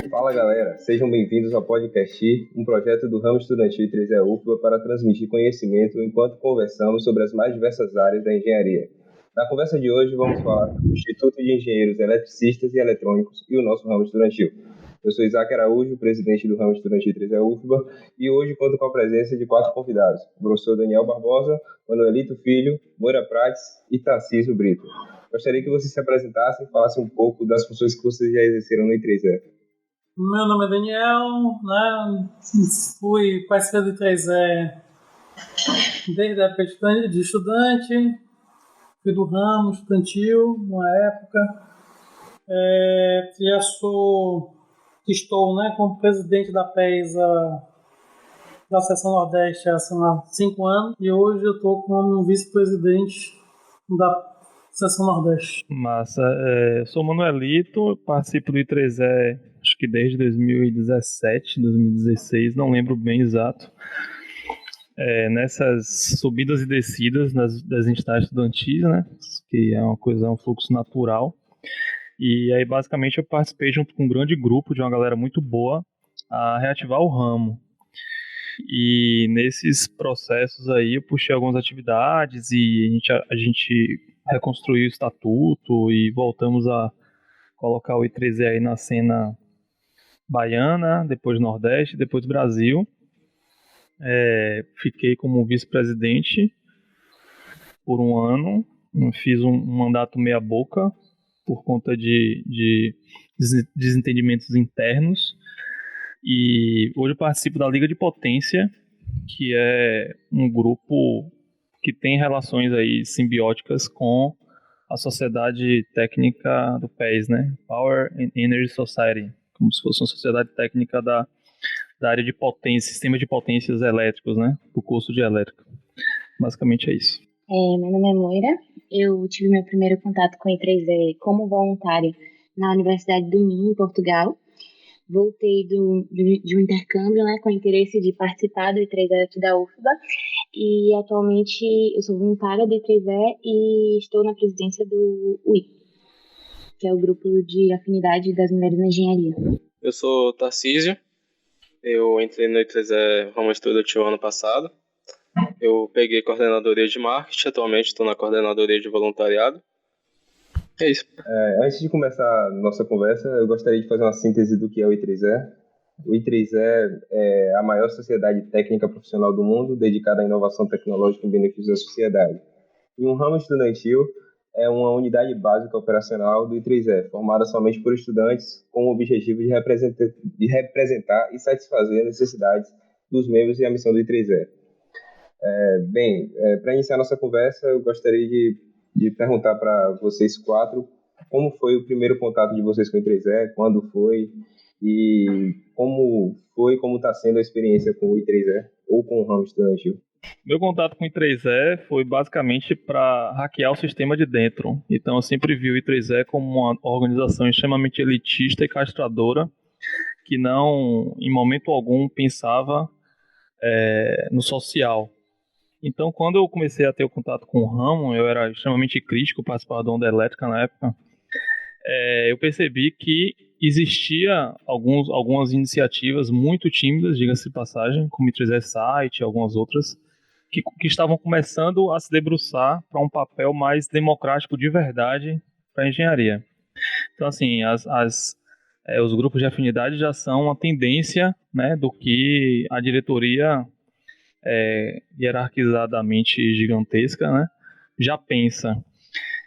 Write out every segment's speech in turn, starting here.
Fala galera, sejam bem-vindos ao podcast, um projeto do ramo estudantil 3E UFBA para transmitir conhecimento enquanto conversamos sobre as mais diversas áreas da engenharia. Na conversa de hoje vamos falar do Instituto de Engenheiros Eletricistas e Eletrônicos e o nosso ramo estudantil. Eu sou Isaac Araújo, presidente do ramo estudantil 3E UFBA, e hoje conto com a presença de 4 convidados: o professor Daniel Barbosa, Manuelito Filho, Moira Prates e Tarcísio Brito. Gostaria que vocês se apresentassem e falassem um pouco das funções que vocês já exerceram no I3E. Meu nome é Daniel, né? Fui parceiro do I3E desde a época de estudante, fui do ramo estudantil, uma época. Estou, né, como presidente da PESA da Seção Nordeste há 5 anos e hoje eu estou como vice-presidente da Seção Nordeste. Massa. Eu sou Manuelito, eu participo do I3E acho que desde 2017, 2016, não lembro bem exato. Nessas subidas e descidas das entidades estudantis, né, que é um fluxo natural. E aí basicamente eu participei junto com um grande grupo de uma galera muito boa a reativar o ramo. E nesses processos aí eu puxei algumas atividades e a gente reconstruiu o estatuto e voltamos a colocar o I3E aí na cena baiana, depois Nordeste, depois Brasil. Fiquei como vice-presidente por um ano, fiz um mandato meia boca por conta de desentendimentos internos. E hoje eu participo da Liga de Potência, que é um grupo que tem relações aí simbióticas com a sociedade técnica do PES, né? Power and Energy Society, como se fosse uma sociedade técnica da área de potência, sistema de potências elétricos, né? Do curso de elétrica. Basicamente é isso. Meu nome é Moira, eu tive meu primeiro contato com o I3E como voluntária na Universidade do Minho, em Portugal. Voltei de um intercâmbio, né, com interesse de participar do I3E aqui da UFBA, e atualmente eu sou voluntária do I3E e estou na presidência do UI, que é o grupo de afinidade das mulheres na engenharia. Eu sou Tarcísio, eu entrei no I3E Ramo Estudantil ano passado. Eu peguei coordenadoria de marketing, atualmente estou na coordenadoria de voluntariado. É isso. Antes de começar a nossa conversa, eu gostaria de fazer uma síntese do que é o I3E. O I3E é a maior sociedade técnica profissional do mundo, dedicada à inovação tecnológica em benefício da sociedade. E um ramo estudantil é uma unidade básica operacional do I3E, formada somente por estudantes com o objetivo de representar e satisfazer as necessidades dos membros e a missão do I3E. Para iniciar nossa conversa, eu gostaria de perguntar para vocês 4 como foi o primeiro contato de vocês com o I3E, quando foi e como está sendo a experiência com o I3E ou com o ramo estudantil. Meu contato com o I3E foi basicamente para hackear o sistema de dentro. Então eu sempre vi o I3E como uma organização extremamente elitista e castradora que não, em momento algum, pensava no social. Então, quando eu comecei a ter o contato com o ramo, eu era extremamente crítico, participava da Onda Elétrica na época, eu percebi que existia algumas iniciativas muito tímidas, diga-se de passagem, como o I3E Site e algumas outras, que estavam começando a se debruçar para um papel mais democrático de verdade para a engenharia. Então, assim, os grupos de afinidade já são uma tendência, né, do que a diretoria hierarquizadamente gigantesca, né, já pensa.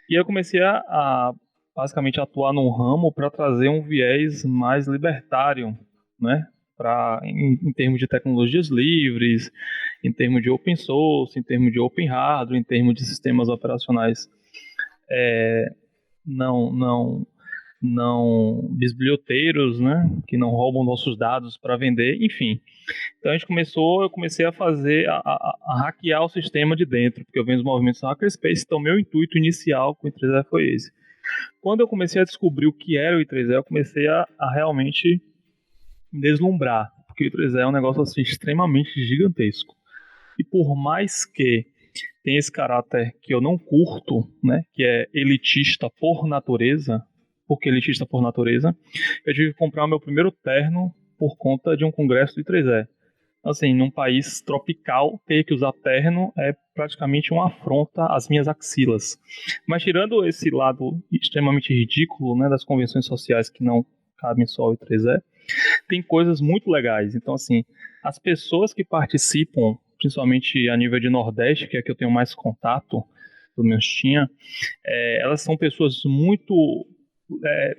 E eu comecei a basicamente atuar num ramo para trazer um viés mais libertário, né, em termos de tecnologias livres, em termos de open source, em termos de open hardware, em termos de sistemas operacionais não bisbilhoteiros, né, que não roubam nossos dados para vender, enfim. Então eu comecei a fazer, a hackear o sistema de dentro, porque eu venho dos movimentos hackerspace, então meu intuito inicial com o I3E foi esse. Quando eu comecei a descobrir o que era o I3E, eu comecei a realmente me deslumbrar, porque o I3E é um negócio assim extremamente gigantesco. E por mais que tem esse caráter que eu não curto, né, que é elitista por natureza, porque elitista por natureza, eu tive que comprar o meu primeiro terno por conta de um congresso do I3E. Assim, num país tropical, ter que usar terno é praticamente uma afronta às minhas axilas. Mas tirando esse lado extremamente ridículo, né, das convenções sociais que não cabem só ao I3E, tem coisas muito legais. Então, assim, as pessoas que participam, principalmente a nível de Nordeste, que é que eu tenho mais contato, pelo menos tinha, elas são pessoas muito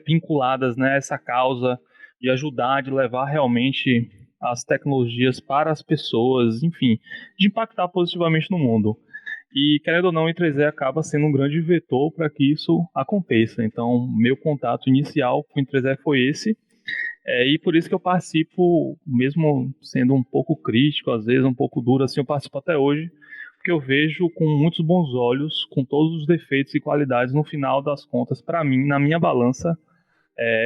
vinculadas, né, a essa causa de ajudar, de levar realmente as tecnologias para as pessoas, enfim, de impactar positivamente no mundo. E, querendo ou não, o I3E acaba sendo um grande vetor para que isso aconteça. Então, meu contato inicial com o I3E foi esse, e por isso que eu participo, mesmo sendo um pouco crítico, às vezes um pouco duro, assim, eu participo até hoje, porque eu vejo com muitos bons olhos, com todos os defeitos e qualidades, no final das contas, para mim, na minha balança,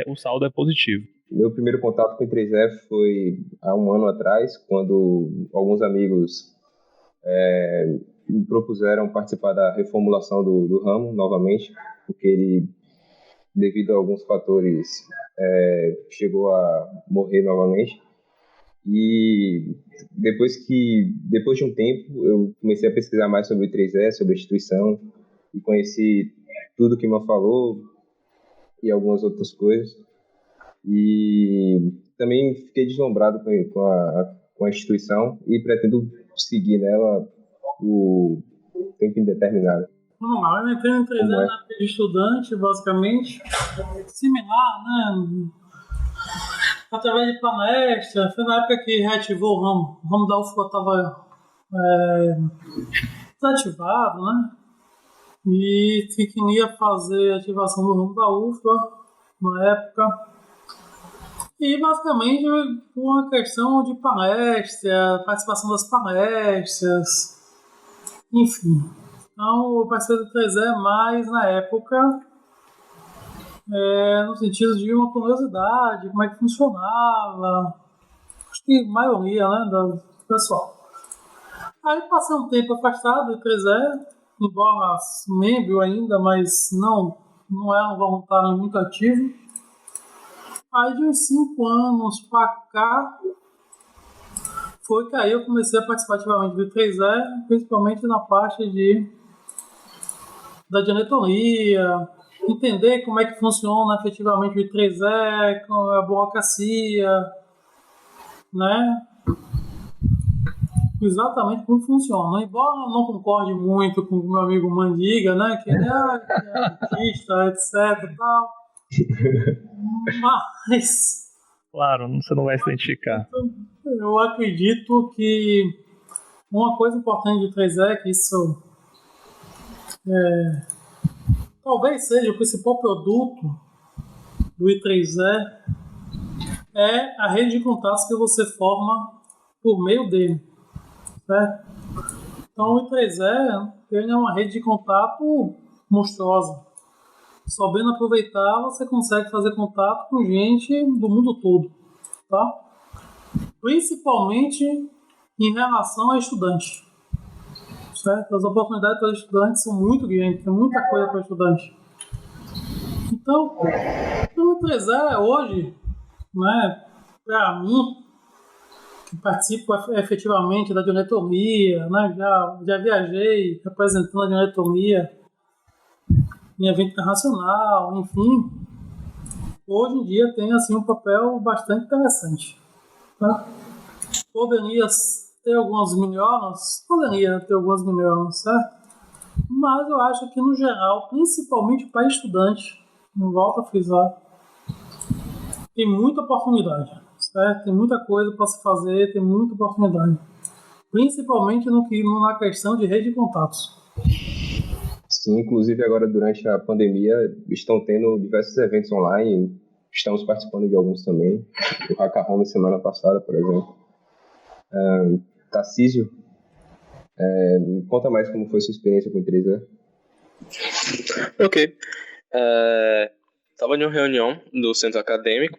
o saldo é positivo. Meu primeiro contato com o I3E foi há um ano atrás, quando alguns amigos me propuseram participar da reformulação do ramo novamente, porque ele, devido a alguns fatores, chegou a morrer novamente. E depois de um tempo, eu comecei a pesquisar mais sobre o I3E, sobre a instituição, e conheci tudo que Man falou e algumas outras coisas. E também fiquei deslumbrado com a instituição e pretendo seguir nela o tempo indeterminado. Vamos lá, eu entrei no 3 anos na vida de estudante, basicamente, similar, né? Através de palestra, foi na época que reativou o ramo da UFBA estava desativado, né? E queria fazer a ativação do ramo da UFBA na época. E basicamente por uma questão de palestra, participação das palestras, enfim. Então eu participei do 3E mais na época, no sentido de uma curiosidade, como é que funcionava, acho que a maioria, né, do pessoal. Aí passei um tempo afastado do 3E, embora membro ainda, mas não era um voluntário muito ativo. Aí de uns 5 anos pra cá, foi que aí eu comecei a participar ativamente do 3E, principalmente na parte da diretoria, entender como é que funciona efetivamente o 3E, com a burocracia, né? Exatamente como funciona. Embora eu não concorde muito com o meu amigo Mandiga, né? Que ele é artista, etc e tal. Mas... Claro, você não vai se identificar. Eu acredito que uma coisa importante do 3E é que isso talvez seja o principal produto do I3E é a rede de contatos que você forma por meio dele, certo? Então o I3E ele é uma rede de contato monstruosa. Sabendo aproveitar, você consegue fazer contato com gente do mundo todo, tá? Principalmente em relação a estudante, certo? As oportunidades para estudantes são muito grandes, tem muita coisa para estudante. Então, o 3E hoje, né, para mim, que participo efetivamente da diretoria, né, já viajei representando a diretoria em evento internacional, enfim, hoje em dia tem assim um papel bastante interessante, tá? Poderia ter algumas melhoras, certo? Mas eu acho que no geral, principalmente para estudante, não volto a frisar, tem muita oportunidade, certo? Tem muita coisa para se fazer, tem muita oportunidade, principalmente na questão de rede de contatos. Sim, inclusive agora durante a pandemia estão tendo diversos eventos online, estamos participando de alguns também, o Hackathon semana passada, por exemplo. Tarcísio, me conta mais como foi sua experiência com o I3E. Ok. Tava em uma reunião do centro acadêmico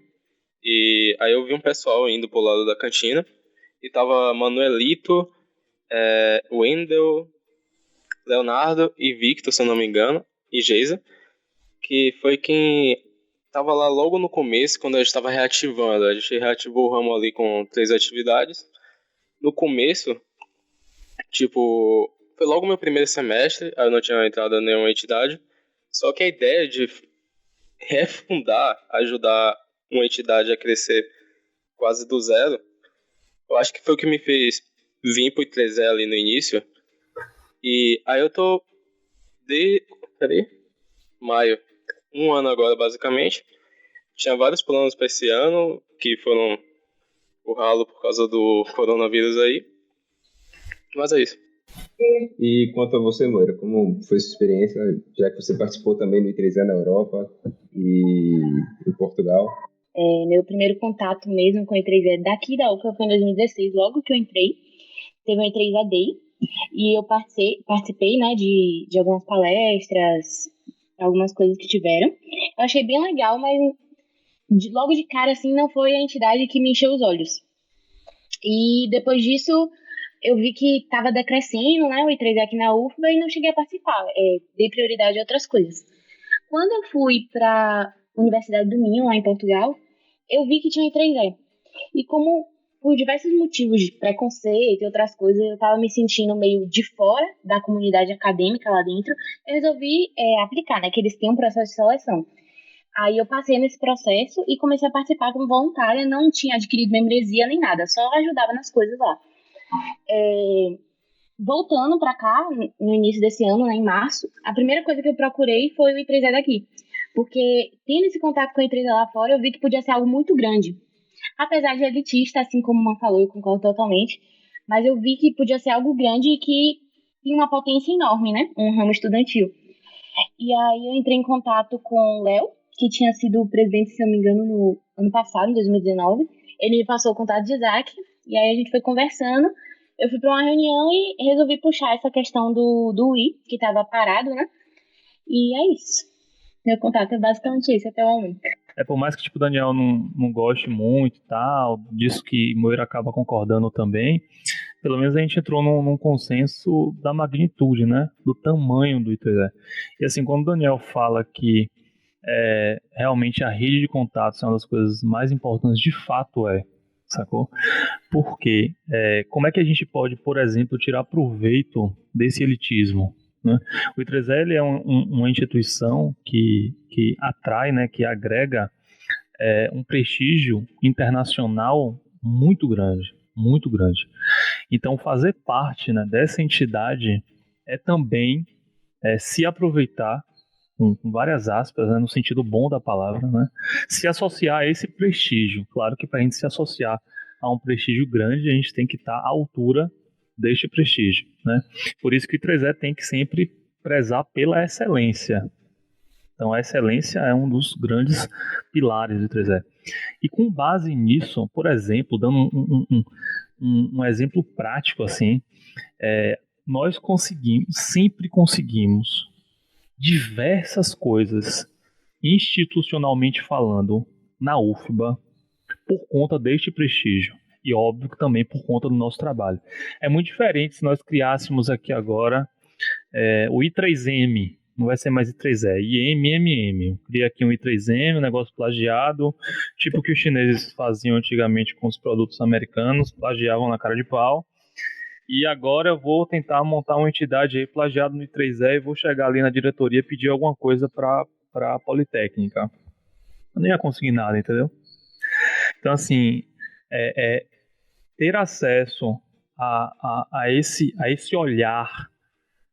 e aí eu vi um pessoal indo pro lado da cantina e tava Manuelito, Wendel Leonardo e Victor, se eu não me engano, e Geisa, que foi quem estava lá logo no começo, quando a gente estava reativando. A gente reativou o ramo ali com 3 atividades. No começo, tipo, foi logo meu primeiro semestre, aí eu não tinha entrado em nenhuma entidade. Só que a ideia de refundar, ajudar uma entidade a crescer quase do zero, eu acho que foi o que me fez vir pro I3E ali no início. E aí eu tô maio, um ano agora basicamente. Tinha vários planos para esse ano que foram o ralo por causa do coronavírus aí. Mas é isso. E quanto a você, Moira, como foi sua experiência, já que você participou também do I3E na Europa e em Portugal? Meu primeiro contato mesmo com o I3E daqui da UFA foi em 2016, logo que eu entrei. Teve um I3E Day e eu participei, né, de algumas palestras, algumas coisas que tiveram. Eu achei bem legal, mas logo de cara, assim, não foi a entidade que me encheu os olhos. E depois disso, eu vi que estava decrescendo, né, o I3E aqui na UFBA e não cheguei a participar. Dei prioridade a outras coisas. Quando eu fui para a Universidade do Minho, lá em Portugal, eu vi que tinha I3E. E como por diversos motivos de preconceito e outras coisas, eu estava me sentindo meio de fora da comunidade acadêmica lá dentro, eu resolvi aplicar, né, que eles têm um processo de seleção. Aí eu passei nesse processo e comecei a participar como voluntária, não tinha adquirido membresia nem nada, só ajudava nas coisas lá. Voltando para cá, no início desse ano, né, em março, a primeira coisa que eu procurei foi o I3E daqui. Porque tendo esse contato com o I3E lá fora, eu vi que podia ser algo muito grande. Apesar de elitista, assim como o Man falou, eu concordo totalmente, mas eu vi que podia ser algo grande e que tinha uma potência enorme, né? Um ramo estudantil. E aí eu entrei em contato com o Léo, que tinha sido presidente, se não me engano, no ano passado, em 2019. Ele me passou o contato de Isaac, e aí a gente foi conversando. Eu fui para uma reunião e resolvi puxar essa questão do UI, que estava parado, né? E é isso. Meu contato é basicamente esse até o momento. Por mais que tipo, o Daniel não goste muito e tal, disso que Moira acaba concordando também, pelo menos a gente entrou num consenso da magnitude, né? Do tamanho do I3E. E assim, quando o Daniel fala que realmente a rede de contatos é uma das coisas mais importantes, de fato sacou? Porque como é que a gente pode, por exemplo, tirar proveito desse elitismo? Né? O I3E ele é uma instituição que atrai, né, que agrega um prestígio internacional muito grande, muito grande. Então, fazer parte, né, dessa entidade é também se aproveitar, com várias aspas, né, no sentido bom da palavra, né, se associar a esse prestígio. Claro que para a gente se associar a um prestígio grande, a gente tem que estar à altura deste prestígio, né? Por isso que o I3E tem que sempre prezar pela excelência. Então a excelência é um dos grandes pilares do I3E. E com base nisso, por exemplo, dando um exemplo prático assim, nós sempre conseguimos diversas coisas institucionalmente falando na UFBA por conta deste prestígio. E óbvio que também por conta do nosso trabalho. É muito diferente se nós criássemos aqui agora o I3M, não vai ser mais I3E, IMMM. Cria aqui um I3M, um negócio plagiado, tipo o que os chineses faziam antigamente com os produtos americanos, plagiavam na cara de pau. E agora eu vou tentar montar uma entidade aí plagiada no I3E e vou chegar ali na diretoria e pedir alguma coisa para a Politécnica. Eu não ia conseguir nada, entendeu? Então, assim, ter acesso a esse olhar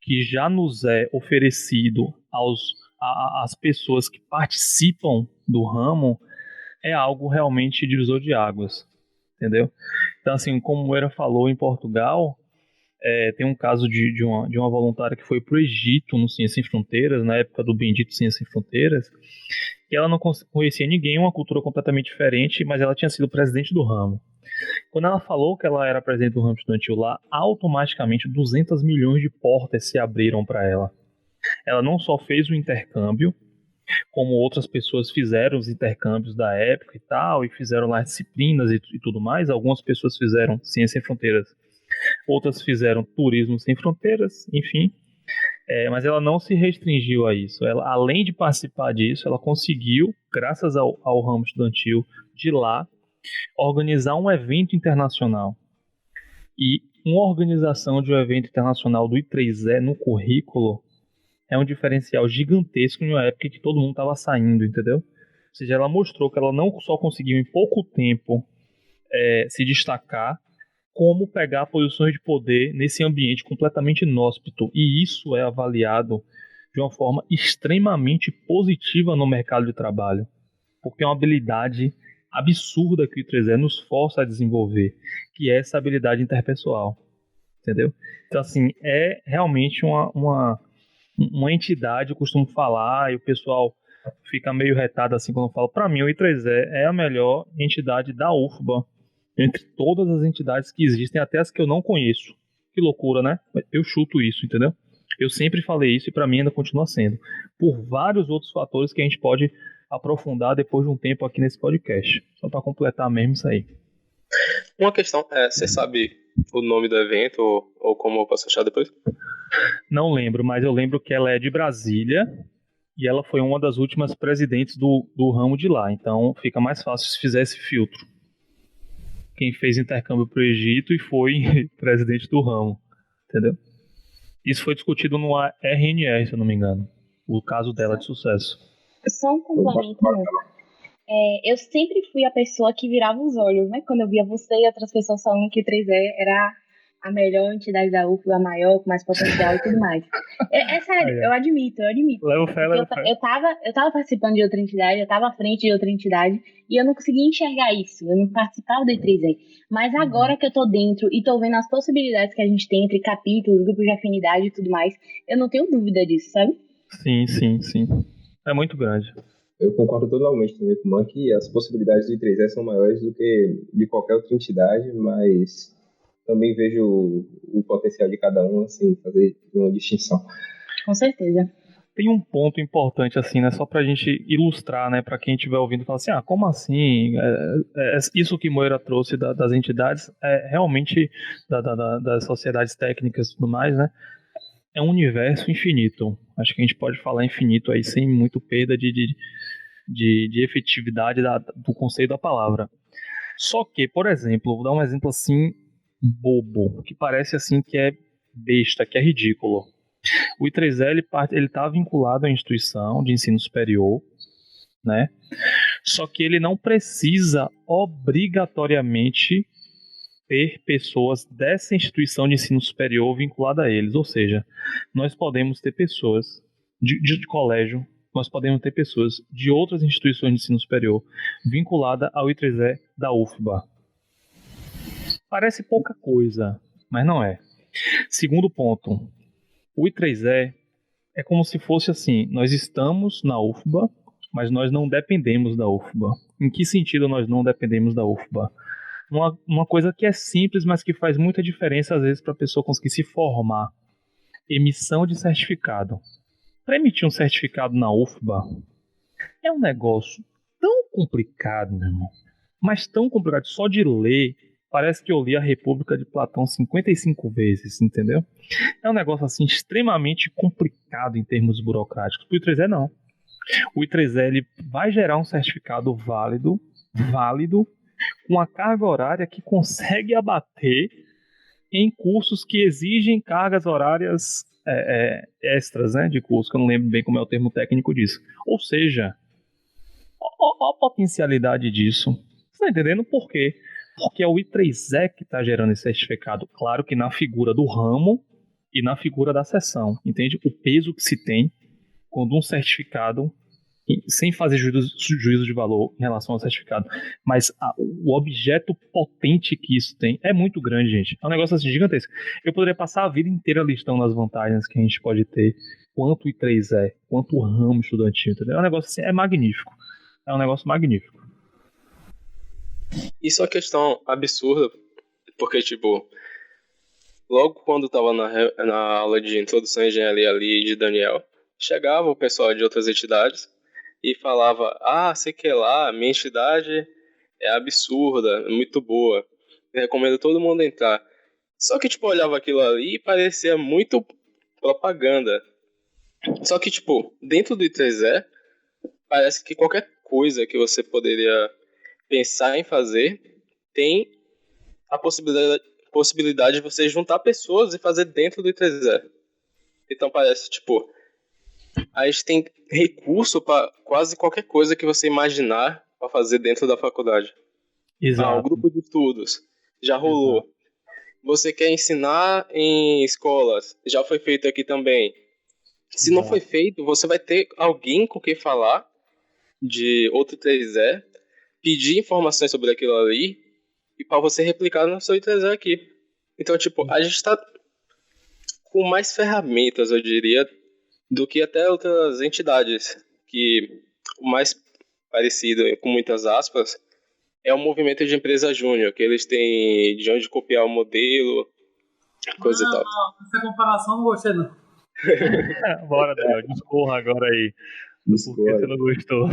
que já nos é oferecido às pessoas que participam do ramo é algo realmente divisor de águas, entendeu? Então, assim, como o Moira falou, em Portugal, tem um caso de uma voluntária que foi para o Egito no Ciências Sem Fronteiras, na época do bendito Ciências Sem Fronteiras, e ela não conhecia ninguém, uma cultura completamente diferente, mas ela tinha sido presidente do ramo. Quando ela falou que ela era presidente do ramo estudantil lá, automaticamente 200 milhões de portas se abriram para ela. Ela não só fez o intercâmbio, como outras pessoas fizeram os intercâmbios da época e tal, e fizeram lá disciplinas e tudo mais. Algumas pessoas fizeram Ciências Sem Fronteiras, outras fizeram Turismo Sem Fronteiras, enfim. Mas ela não se restringiu a isso. Ela, além de participar disso, ela conseguiu, graças ao ramo estudantil de lá, organizar um evento internacional. E uma organização de um evento internacional do I3E no currículo é um diferencial gigantesco em uma época que todo mundo estava saindo, entendeu? Ou seja, ela mostrou que ela não só conseguiu em pouco tempo se destacar, como pegar posições de poder nesse ambiente completamente inóspito. E isso é avaliado de uma forma extremamente positiva no mercado de trabalho, porque é uma habilidade absurda que o I3E nos força a desenvolver, que é essa habilidade interpessoal, entendeu? Então, assim, é realmente uma entidade, eu costumo falar, e o pessoal fica meio retado assim quando eu falo, para mim o I3E é a melhor entidade da UFBA, entre todas as entidades que existem, até as que eu não conheço. Que loucura, né? Eu chuto isso, entendeu? Eu sempre falei isso e para mim ainda continua sendo. Por vários outros fatores que a gente pode aprofundar depois de um tempo aqui nesse podcast. Só para completar mesmo isso aí. Uma questão, você sabe o nome do evento ou como eu posso achar depois? Não lembro, mas eu lembro que ela é de Brasília e ela foi uma das últimas presidentes do ramo de lá. Então fica mais fácil se fizer esse filtro. Quem fez intercâmbio para o Egito e foi presidente do ramo, entendeu? Isso foi discutido no RNR, se eu não me engano. O caso dela de sucesso. Só um complemento. Eu sempre fui a pessoa que virava os olhos, né? Quando eu via você e outras pessoas falando que o 3E era a melhor entidade da UFBA, a maior, com mais potencial e tudo mais. É sério, eu admito. Leva fé. Eu tava participando de outra entidade, eu tava à frente de outra entidade, e eu não conseguia enxergar isso, eu não participava do I3E. Mas agora que eu tô dentro e tô vendo as possibilidades que a gente tem entre capítulos, grupos de afinidade e tudo mais, eu não tenho dúvida disso, sabe? Sim. É muito grande. Eu concordo totalmente também com o Man que as possibilidades do I3E são maiores do que de qualquer outra entidade, mas também vejo o potencial de cada um, assim, fazer uma distinção. Com certeza. Tem um ponto importante, assim, né, só pra gente ilustrar, né, pra quem estiver ouvindo, falar assim, como assim? Isso que Moira trouxe das entidades, realmente das sociedades técnicas e tudo mais, né, é um universo infinito. Acho que a gente pode falar infinito aí, sem muito perda de efetividade do conceito da palavra. Só que, por exemplo, vou dar um exemplo assim, bobo, que parece assim que é besta, que é ridículo. O I3E ele está vinculado à instituição de ensino superior, né? Só que ele não precisa obrigatoriamente ter pessoas dessa instituição de ensino superior vinculada a eles. Ou seja, nós podemos ter pessoas de colégio, nós podemos ter pessoas de outras instituições de ensino superior vinculadas ao I3E da UFBA. Parece pouca coisa, mas não é. Segundo ponto, o I3E é como se fosse assim, nós estamos na UFBA, mas nós não dependemos da UFBA. Em que sentido nós não dependemos da UFBA? Uma coisa que é simples, mas que faz muita diferença às vezes para a pessoa conseguir se formar. Emissão de certificado. Para emitir um certificado na UFBA é um negócio tão complicado, meu irmão. Mas tão complicado, só de ler, parece que eu li a República de Platão 55 vezes, entendeu? É um negócio assim extremamente complicado em termos burocráticos. O I3E não. O I3E ele vai gerar um certificado válido, com a carga horária que consegue abater em cursos que exigem cargas horárias extras, né, de curso, que eu não lembro bem como é o termo técnico disso. Ou seja, a potencialidade disso. Você está entendendo por quê? Porque é o I3E que está gerando esse certificado. Claro que na figura do ramo e na figura da seção. Entende? O peso que se tem quando um certificado, sem fazer juízo de valor em relação ao certificado, mas o objeto potente que isso tem é muito grande, gente. É um negócio assim gigantesco. Eu poderia passar a vida inteira listando as vantagens que a gente pode ter, quanto o I3E, quanto o ramo estudantil, entendeu? É um negócio assim, é magnífico. É um negócio magnífico. Isso é uma questão absurda, porque, tipo, logo quando eu tava na aula de introdução à engenharia ali de Daniel, chegava o pessoal de outras entidades e falava, sei que lá, minha entidade é absurda, é muito boa, eu recomendo todo mundo entrar. Só que, tipo, eu olhava aquilo ali e parecia muito propaganda. Só que, tipo, dentro do I3E, parece que qualquer coisa que você poderia pensar em fazer tem a possibilidade de você juntar pessoas e fazer dentro do I3E. Então parece, tipo, a gente tem recurso para quase qualquer coisa que você imaginar para fazer dentro da faculdade. O grupo de estudos já rolou. Exato. Você quer ensinar em escolas, já foi feito aqui também. Se não foi feito, você vai ter alguém com quem falar de outro I3E, pedir informações sobre aquilo ali e para você replicar no seu I3E aqui. Então, tipo, a gente está com mais ferramentas, eu diria, do que até outras entidades, que o mais parecido, com muitas aspas, é o movimento de empresa júnior, que eles têm de onde copiar o modelo, coisa e tal. Não, essa comparação não gostei, não. Bora, Daniel, discorra agora aí do porquê você não gostou.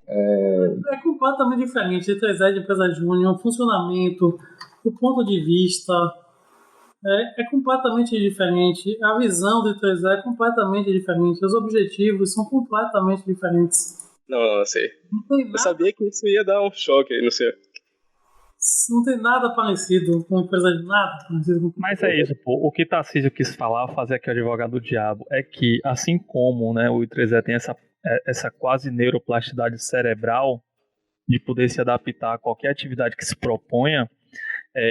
É completamente diferente. I3E de empresa júnior, o funcionamento, o ponto de vista é completamente diferente. A visão do I3E é completamente diferente. Os objetivos são completamente diferentes. Não sei. Eu sabia que isso ia dar um choque aí, não sei. Não tem nada parecido com empresa de nada. Mas é isso, pô. O que Tarcísio quis falar, fazer aqui o advogado do diabo, é que assim como, né, o I3E tem essa quase neuroplasticidade cerebral de poder se adaptar a qualquer atividade que se proponha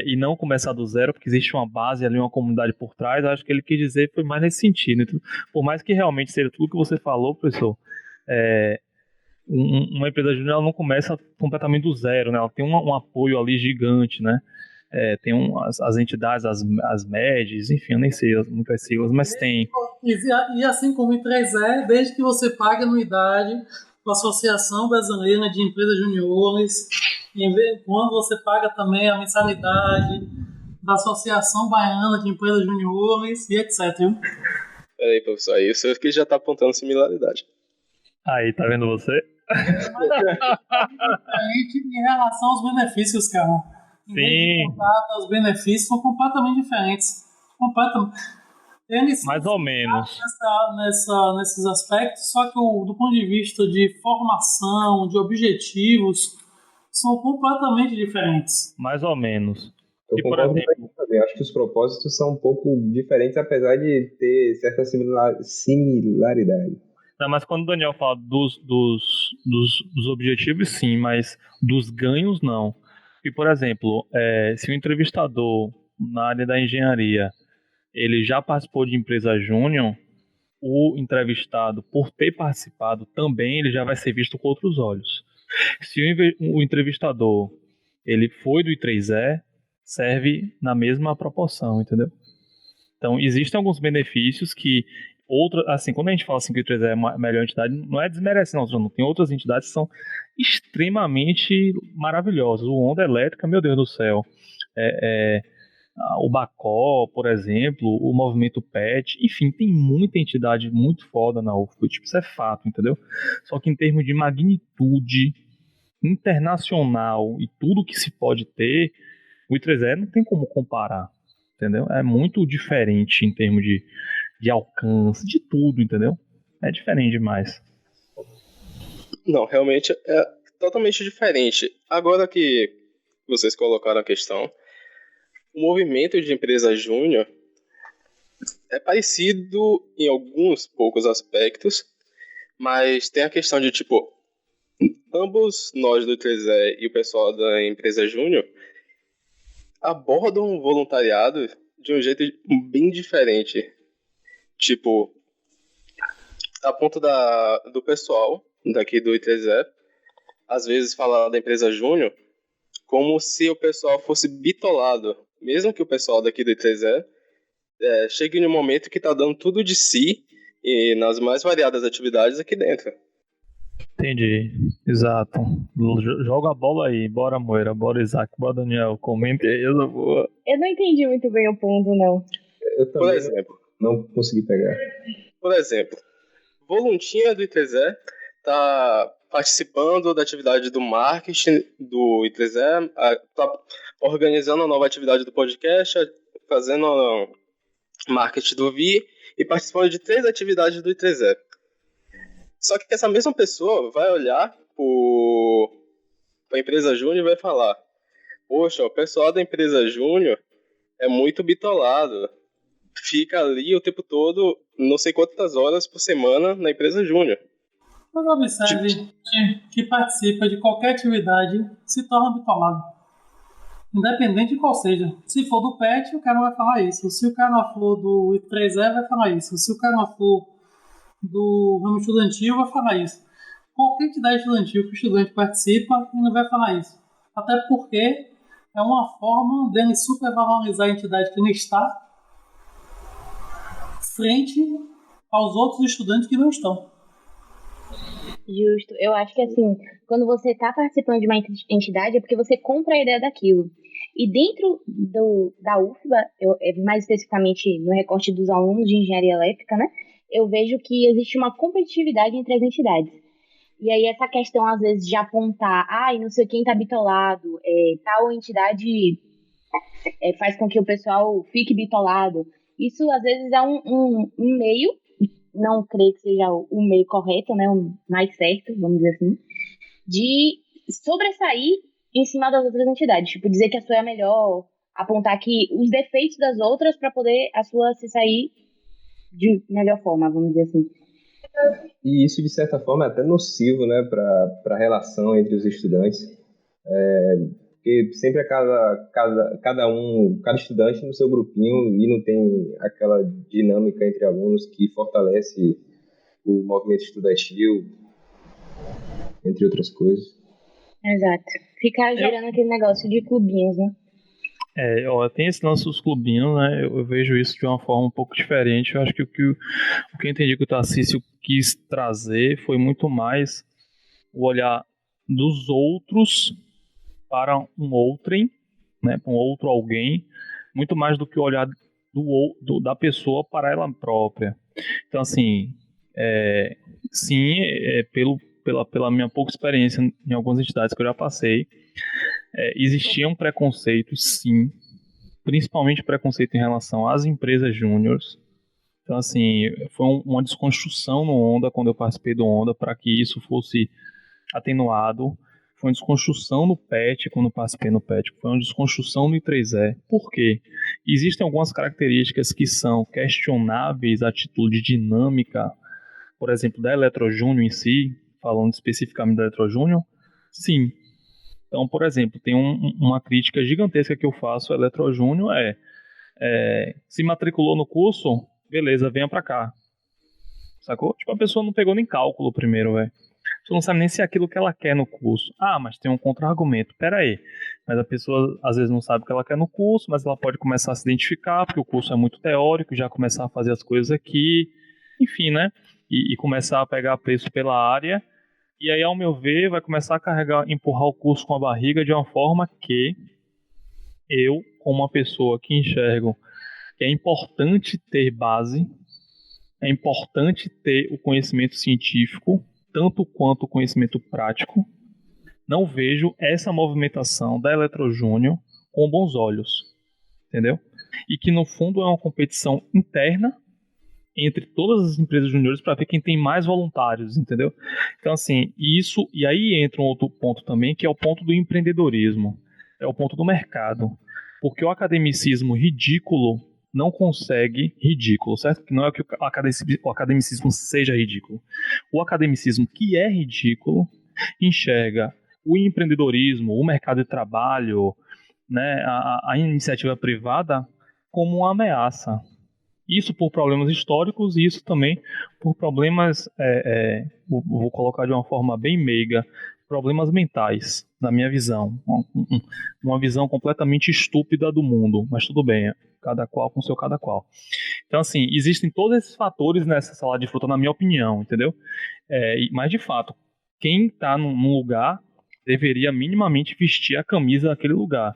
e não começar do zero, porque existe uma base ali, uma comunidade por trás, acho que ele quis dizer foi mais nesse sentido. Então, por mais que realmente seja tudo que você falou, professor, uma empresa júnior não começa completamente do zero, né? Ela tem um apoio ali gigante, né? Tem as entidades, as MEDs, enfim, eu nem sei muitas siglas, mas tem. E assim como em 3E, desde que você pague anuidade com a Associação Brasileira de Empresas Juniores, quando você paga também a mensalidade da Associação Baiana de Empresas Juniores e etc. Peraí, professor, isso aqui já tá apontando similaridade. Aí, tá vendo você? Diferente em relação aos benefícios, cara. Em vez de contato, os benefícios são completamente diferentes. Eles mais ou menos nesses aspectos, só que do ponto de vista de formação, de objetivos, são completamente diferentes. Mais ou menos. Eu concordo com isso também. Acho que os propósitos são um pouco diferentes, apesar de ter certa similaridade. Não, mas quando o Daniel fala dos objetivos, sim, mas dos ganhos, não. E, por exemplo, se o entrevistador na área da engenharia ele já participou de empresa júnior, o entrevistado, por ter participado também, ele já vai ser visto com outros olhos. Se o entrevistador ele foi do I3E, serve na mesma proporção, entendeu? Então, existem alguns benefícios que assim, quando a gente fala assim que o I3E é a melhor entidade, não é desmerecendo, não. Tem outras entidades que são extremamente maravilhosas. O Onda Elétrica, meu Deus do céu, o Bacó, por exemplo, o Movimento PET, enfim, tem muita entidade muito foda na UFBA, tipo, isso é fato, entendeu? Só que em termos de magnitude internacional e tudo que se pode ter, o I3E não tem como comparar, entendeu? É muito diferente em termos de alcance, de tudo, entendeu? É diferente demais. Não, realmente é totalmente diferente. Agora que vocês colocaram a questão, o movimento de empresa júnior é parecido em alguns poucos aspectos, mas tem a questão de, tipo, ambos nós do I3E e o pessoal da empresa júnior abordam o voluntariado de um jeito bem diferente. Tipo, a ponto do pessoal daqui do I3E, às vezes falar da empresa júnior como se o pessoal fosse bitolado. Mesmo que o pessoal daqui do I3E chegue no momento que está dando tudo de si e nas mais variadas atividades aqui dentro. Entendi, exato. Joga a bola aí, bora Moira, bora Isaac, bora Daniel, comente aí essa boa. Eu não entendi muito bem o ponto, não. Eu também, por exemplo, não consegui pegar. Por exemplo, voluntinha do I3E está participando da atividade do marketing do I3E, está organizando a nova atividade do podcast, fazendo marketing do VI e participando de 3 atividades do I3E. Só que essa mesma pessoa vai olhar para a empresa júnior e vai falar: poxa, o pessoal da empresa júnior é muito bitolado. Fica ali o tempo todo, não sei quantas horas por semana na empresa júnior. Mas observe que participa de qualquer atividade se torna bitolado. Independente de qual seja. Se for do PET, o cara vai falar isso. Se o cara for do I3E, vai falar isso. Se o cara for do ramo estudantil, vai falar isso. Qualquer entidade estudantil que o estudante participa, ele vai falar isso. Até porque é uma forma dele supervalorizar a entidade que ele está frente aos outros estudantes que não estão. Justo. Eu acho que, assim, quando você está participando de uma entidade é porque você compra a ideia daquilo. E dentro da UFBA, mais especificamente no recorte dos alunos de engenharia elétrica, né, eu vejo que existe uma competitividade entre as entidades. E aí essa questão, às vezes, de apontar, não sei quem está bitolado, tal entidade faz com que o pessoal fique bitolado. Isso, às vezes, é um meio, não creio que seja o meio correto, né, o mais certo, vamos dizer assim, de sobressair em cima das outras entidades. Tipo, dizer que a sua é a melhor, apontar aqui os defeitos das outras para poder a sua se sair de melhor forma, vamos dizer assim. E isso, de certa forma, é até nocivo, né, para a relação entre os estudantes. Porque sempre é cada estudante no seu grupinho e não tem aquela dinâmica entre alunos que fortalece o movimento estudantil, entre outras coisas. Exato. Ficar gerando aquele negócio de clubinhos, né? Tem esse lance dos clubinhos, né? Eu vejo isso de uma forma um pouco diferente. Eu acho que o que eu entendi que o Tarcísio quis trazer foi muito mais o olhar dos outros para um outrem, né? Para um outro alguém, muito mais do que o olhar da pessoa para ela própria. Então, assim, sim, pela minha pouca experiência em algumas entidades que eu já passei, existiam preconceitos, sim, principalmente preconceito em relação às empresas júniores. Então, assim, foi uma desconstrução no Onda, quando eu participei do Onda, para que isso fosse atenuado. Foi uma desconstrução no PET, quando eu participei no PET. Foi uma desconstrução no I3E. Por quê? Existem algumas características que são questionáveis a título de dinâmica, por exemplo, da Eletrojúnior em si, falando especificamente da Eletrojúnior, sim. Então, por exemplo, tem uma crítica gigantesca que eu faço à Eletrojúnior se matriculou no curso, beleza, venha pra cá. Sacou? Tipo, a pessoa não pegou nem cálculo primeiro, velho. A pessoa não sabe nem se é aquilo que ela quer no curso. Mas tem um contra-argumento. Pera aí. Mas a pessoa, às vezes, não sabe o que ela quer no curso, mas ela pode começar a se identificar, porque o curso é muito teórico, já começar a fazer as coisas aqui, enfim, né? E começar a pegar preço pela área. E aí, ao meu ver, vai começar a empurrar o curso com a barriga de uma forma que eu, como uma pessoa que enxergo que é importante ter base, é importante ter o conhecimento científico, tanto quanto o conhecimento prático, não vejo essa movimentação da Eletrojúnior com bons olhos, entendeu? E que, no fundo, é uma competição interna entre todas as empresas juniores para ver quem tem mais voluntários, entendeu? Então, assim, e aí entra um outro ponto também, que é o ponto do empreendedorismo, é o ponto do mercado, porque o academicismo ridículo não consegue ridículo, certo? Que não é que o academicismo seja ridículo. O academicismo que é ridículo enxerga o empreendedorismo, o mercado de trabalho, né, a iniciativa privada como uma ameaça. Isso por problemas históricos e isso também por problemas, vou colocar de uma forma bem meiga, problemas mentais, na minha visão. Uma visão completamente estúpida do mundo, mas tudo bem, cada qual com seu cada qual. Então, assim, existem todos esses fatores nessa salada de fruta, na minha opinião, entendeu? Mas, de fato, quem está num lugar deveria minimamente vestir a camisa daquele lugar,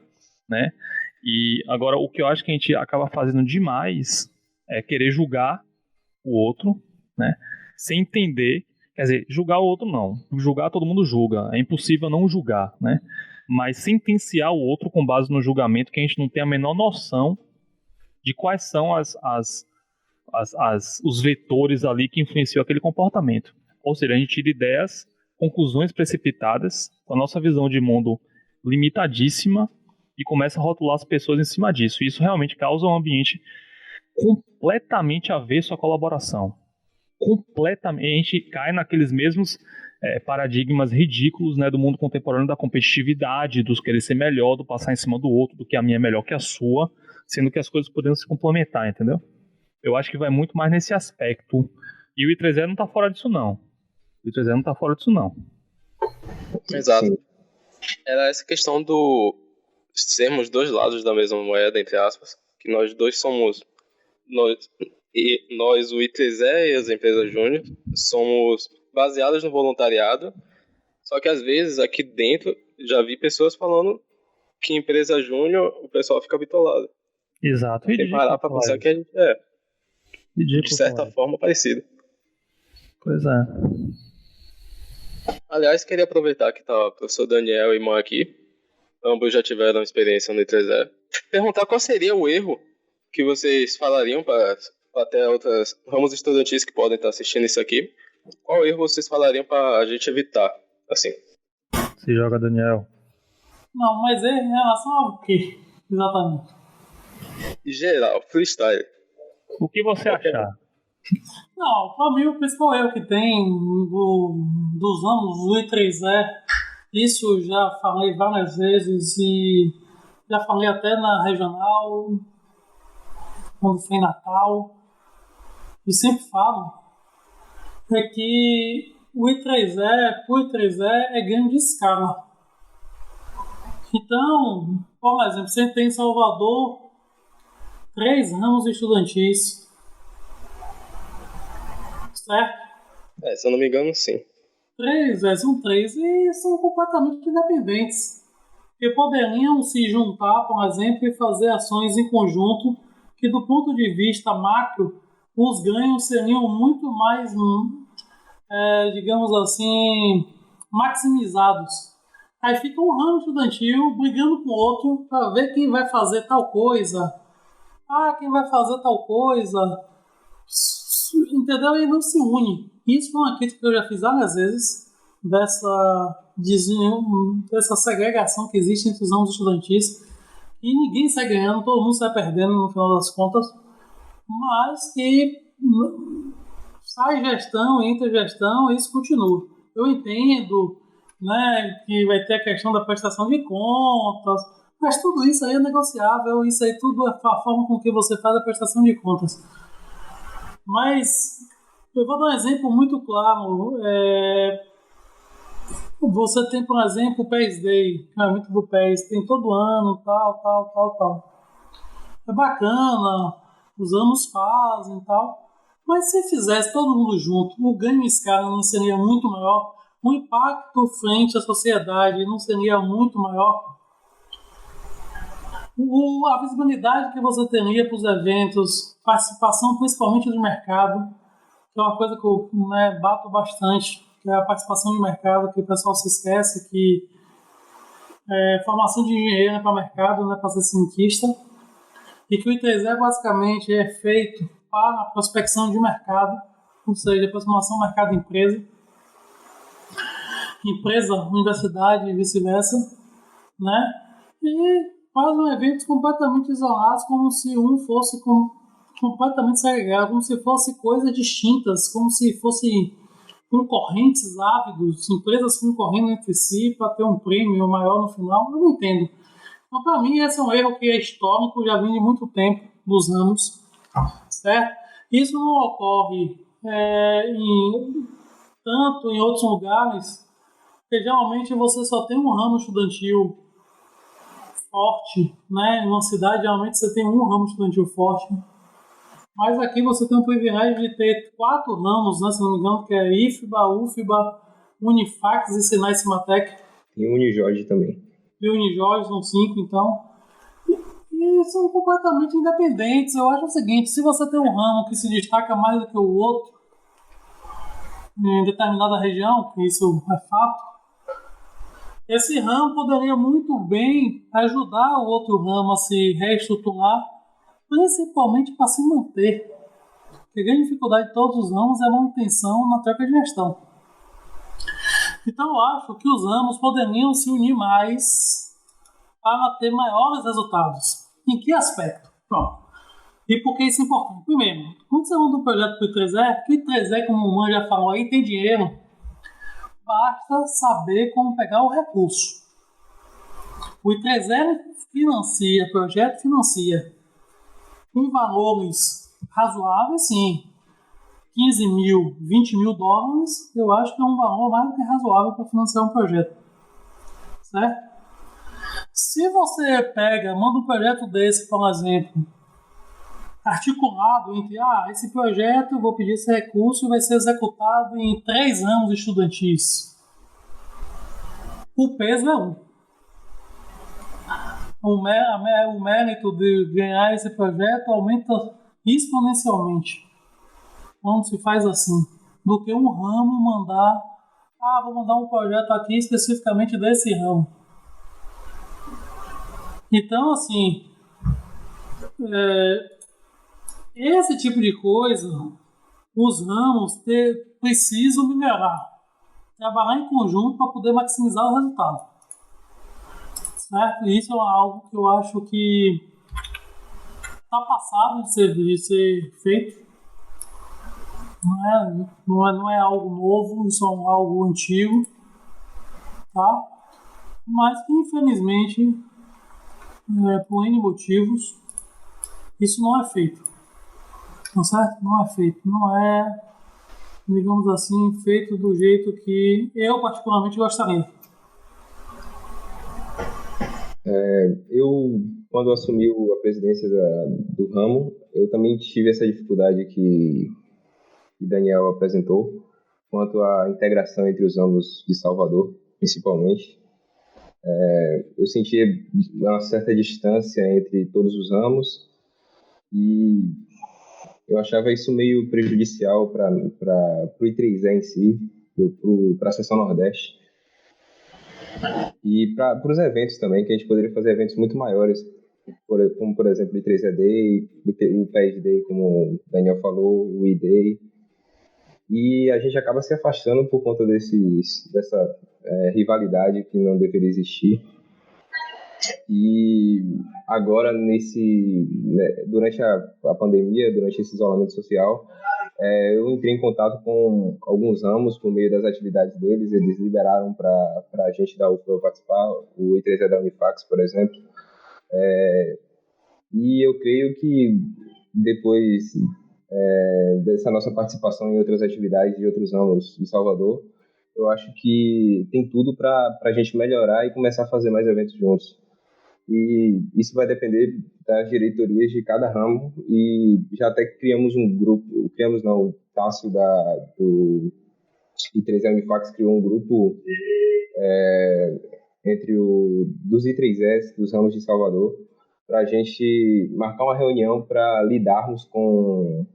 né? E agora, o que eu acho que a gente acaba fazendo demais é querer julgar o outro, né? Sem entender, quer dizer, julgar o outro não. Julgar todo mundo julga, é impossível não julgar, né? Mas sentenciar o outro com base no julgamento que a gente não tem a menor noção de quais são os vetores ali que influenciam aquele comportamento. Ou seja, a gente tira ideias, conclusões precipitadas, com a nossa visão de mundo limitadíssima, e começa a rotular as pessoas em cima disso. E isso realmente causa um ambiente completamente avesso à colaboração. Completamente, cai naqueles mesmos paradigmas ridículos, né, do mundo contemporâneo, da competitividade, dos querer ser melhor, do passar em cima do outro, do que a minha é melhor que a sua, sendo que as coisas poderiam se complementar, entendeu? Eu acho que vai muito mais nesse aspecto. E o I3E não tá fora disso, não. O I3E não tá fora disso, não. Exato. Era essa questão do sermos dois lados da mesma moeda, entre aspas, que nós dois somos... Nós, o I3E e as empresas júnior, somos baseadas no voluntariado, só que às vezes aqui dentro já vi pessoas falando que empresa júnior o pessoal fica bitolado. Exato. Tem parar pra pensar que a gente é de certa forma parecido. Pois é. Aliás, queria aproveitar que tá o professor Daniel e irmão aqui, ambos já tiveram experiência no I3E, perguntar qual seria o erro que vocês falariam para até outros ramos estudantis que podem estar assistindo isso aqui. Qual erro vocês falariam para a gente evitar, assim? Se joga, Daniel. Não, mas é em relação ao quê, exatamente? Em geral, freestyle. O que você achar? Não, para mim o principal erro que tem dos anos do I3E, isso já falei várias vezes e já falei até na regional, quando foi em Natal, e sempre falo, é que o I3E é ganho de escala. Então, por exemplo, você tem em Salvador 3 ramos estudantis, certo? Se eu não me engano, sim. São 3 e são completamente independentes. Que poderiam se juntar, por exemplo, e fazer ações em conjunto que, do ponto de vista macro, os ganhos seriam muito mais, digamos assim, maximizados. Aí fica um ramo estudantil brigando com o outro para ver quem vai fazer tal coisa. Quem vai fazer tal coisa. Entendeu? E não se une. Isso é uma crítica que eu já fiz várias vezes dessa segregação que existe entre os ramos estudantis. E ninguém sai ganhando, todo mundo sai perdendo no final das contas. Mas que sai gestão, entra gestão e isso continua. Eu entendo, né, que vai ter a questão da prestação de contas, mas tudo isso aí é negociável, isso aí tudo é a forma com que você faz a prestação de contas. Mas eu vou dar um exemplo muito claro. Você tem, por exemplo, o PES Day, que é um evento do PES, tem todo ano, tal. É bacana, os anos fazem e tal. Mas se fizesse todo mundo junto, o ganho em escala não seria muito maior? O impacto frente à sociedade não seria muito maior? A visibilidade que você teria para os eventos, participação principalmente do mercado, que é uma coisa que eu bato bastante, que é a participação de mercado, que o pessoal se esquece que formação de engenheiro é para mercado, não é para ser cientista, e que o I3E basicamente é feito para a prospecção de mercado, ou seja, aproximação mercado-empresa, universidade e vice-versa, né? E fazem eventos completamente isolados, como se um fosse completamente segregado, como se fossem coisas distintas, como se fossem concorrentes ávidos, empresas concorrendo entre si para ter um prêmio maior no final. Eu não entendo. Então, para mim, esse é um erro que é histórico, já vem de muito tempo dos ramos, certo? Isso não ocorre tanto em outros lugares, porque geralmente você só tem um ramo estudantil forte, né? Em uma cidade, geralmente você tem um ramo estudantil forte. Mas aqui você tem o privilégio de ter 4 ramos, né? Se não me engano, que é IFBA, UFBA, Unifax e Senai Cimatec. E Unijorge também. E Unijorge são 5, então. E são completamente independentes. Eu acho o seguinte, se você tem um ramo que se destaca mais do que o outro, em determinada região, que isso é fato, esse ramo poderia muito bem ajudar o outro ramo a se reestruturar principalmente para se manter. Porque a grande dificuldade de todos os ramos é a manutenção na troca de gestão. Então eu acho que os ramos poderiam se unir mais para ter maiores resultados. Em que aspecto? Pronto. E por que isso é importante? Primeiro, quando você manda um projeto para o I3E, que o I3E, como o Man já falou aí, tem dinheiro, basta saber como pegar o recurso. O I3E financia, projeto financia, com valores razoáveis, sim. 15 mil, 20 mil dólares, eu acho que é um valor mais do que razoável para financiar um projeto. Certo? Se você manda um projeto desse, por exemplo, articulado entre, esse projeto, eu vou pedir esse recurso e vai ser executado em 3 anos estudantis. O peso é 1. O mérito de ganhar esse projeto aumenta exponencialmente quando se faz assim, do que um ramo mandar, vou mandar um projeto aqui especificamente desse ramo. Então, assim, esse tipo de coisa, os ramos precisam melhorar, trabalhar em conjunto para poder maximizar o resultado. Certo? E isso é algo que eu acho que está passado de ser feito. Não é algo novo, isso é algo antigo, tá? Mas que infelizmente, por N motivos, isso não é feito. Tá certo? Não é feito. Não é, digamos assim, feito do jeito que eu particularmente gostaria. Eu, quando assumi a presidência do ramo, eu também tive essa dificuldade que Daniel apresentou, quanto à integração entre os ramos de Salvador, principalmente. Eu sentia uma certa distância entre todos os ramos e eu achava isso meio prejudicial para o I3E em si, para a seção Nordeste. E para os eventos também, que a gente poderia fazer eventos muito maiores, como por exemplo o I3E Day, o PES Day, como o Daniel falou, o I-Day. E a gente acaba se afastando por conta dessa rivalidade que não deveria existir. E agora, durante a pandemia, durante esse isolamento social, eu entrei em contato com alguns ramos por meio das atividades deles. Eles liberaram para a gente da UFBA participar, o I3E da Unifax, por exemplo. E eu creio que depois dessa nossa participação em outras atividades de outros ramos de Salvador, eu acho que tem tudo para a gente melhorar e começar a fazer mais eventos juntos. E isso vai depender das diretorias de cada ramo, e já até criamos um grupo, o Tássio do I3E Unifax criou um grupo entre dos I3Es, dos ramos de Salvador, para a gente marcar uma reunião para lidarmos com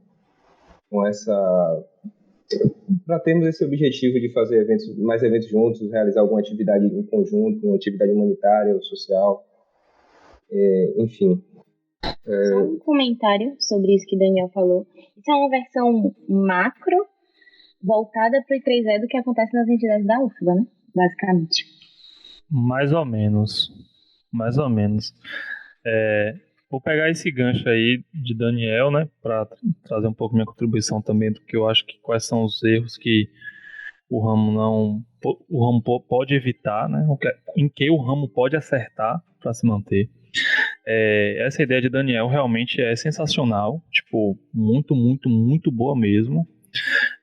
para termos esse objetivo de fazer mais eventos juntos, realizar alguma atividade em conjunto, uma atividade humanitária ou social, enfim. Só um comentário sobre isso que o Daniel falou. Isso é uma versão macro voltada para o I3E do que acontece nas entidades da UFBA, né? Basicamente. Mais ou menos. Vou pegar esse gancho aí de Daniel, né, para trazer um pouco minha contribuição também do que eu acho que quais são os erros que o ramo pode evitar, né, em que o ramo pode acertar para se manter. Essa ideia de Daniel realmente é sensacional, tipo, muito, muito, muito boa mesmo.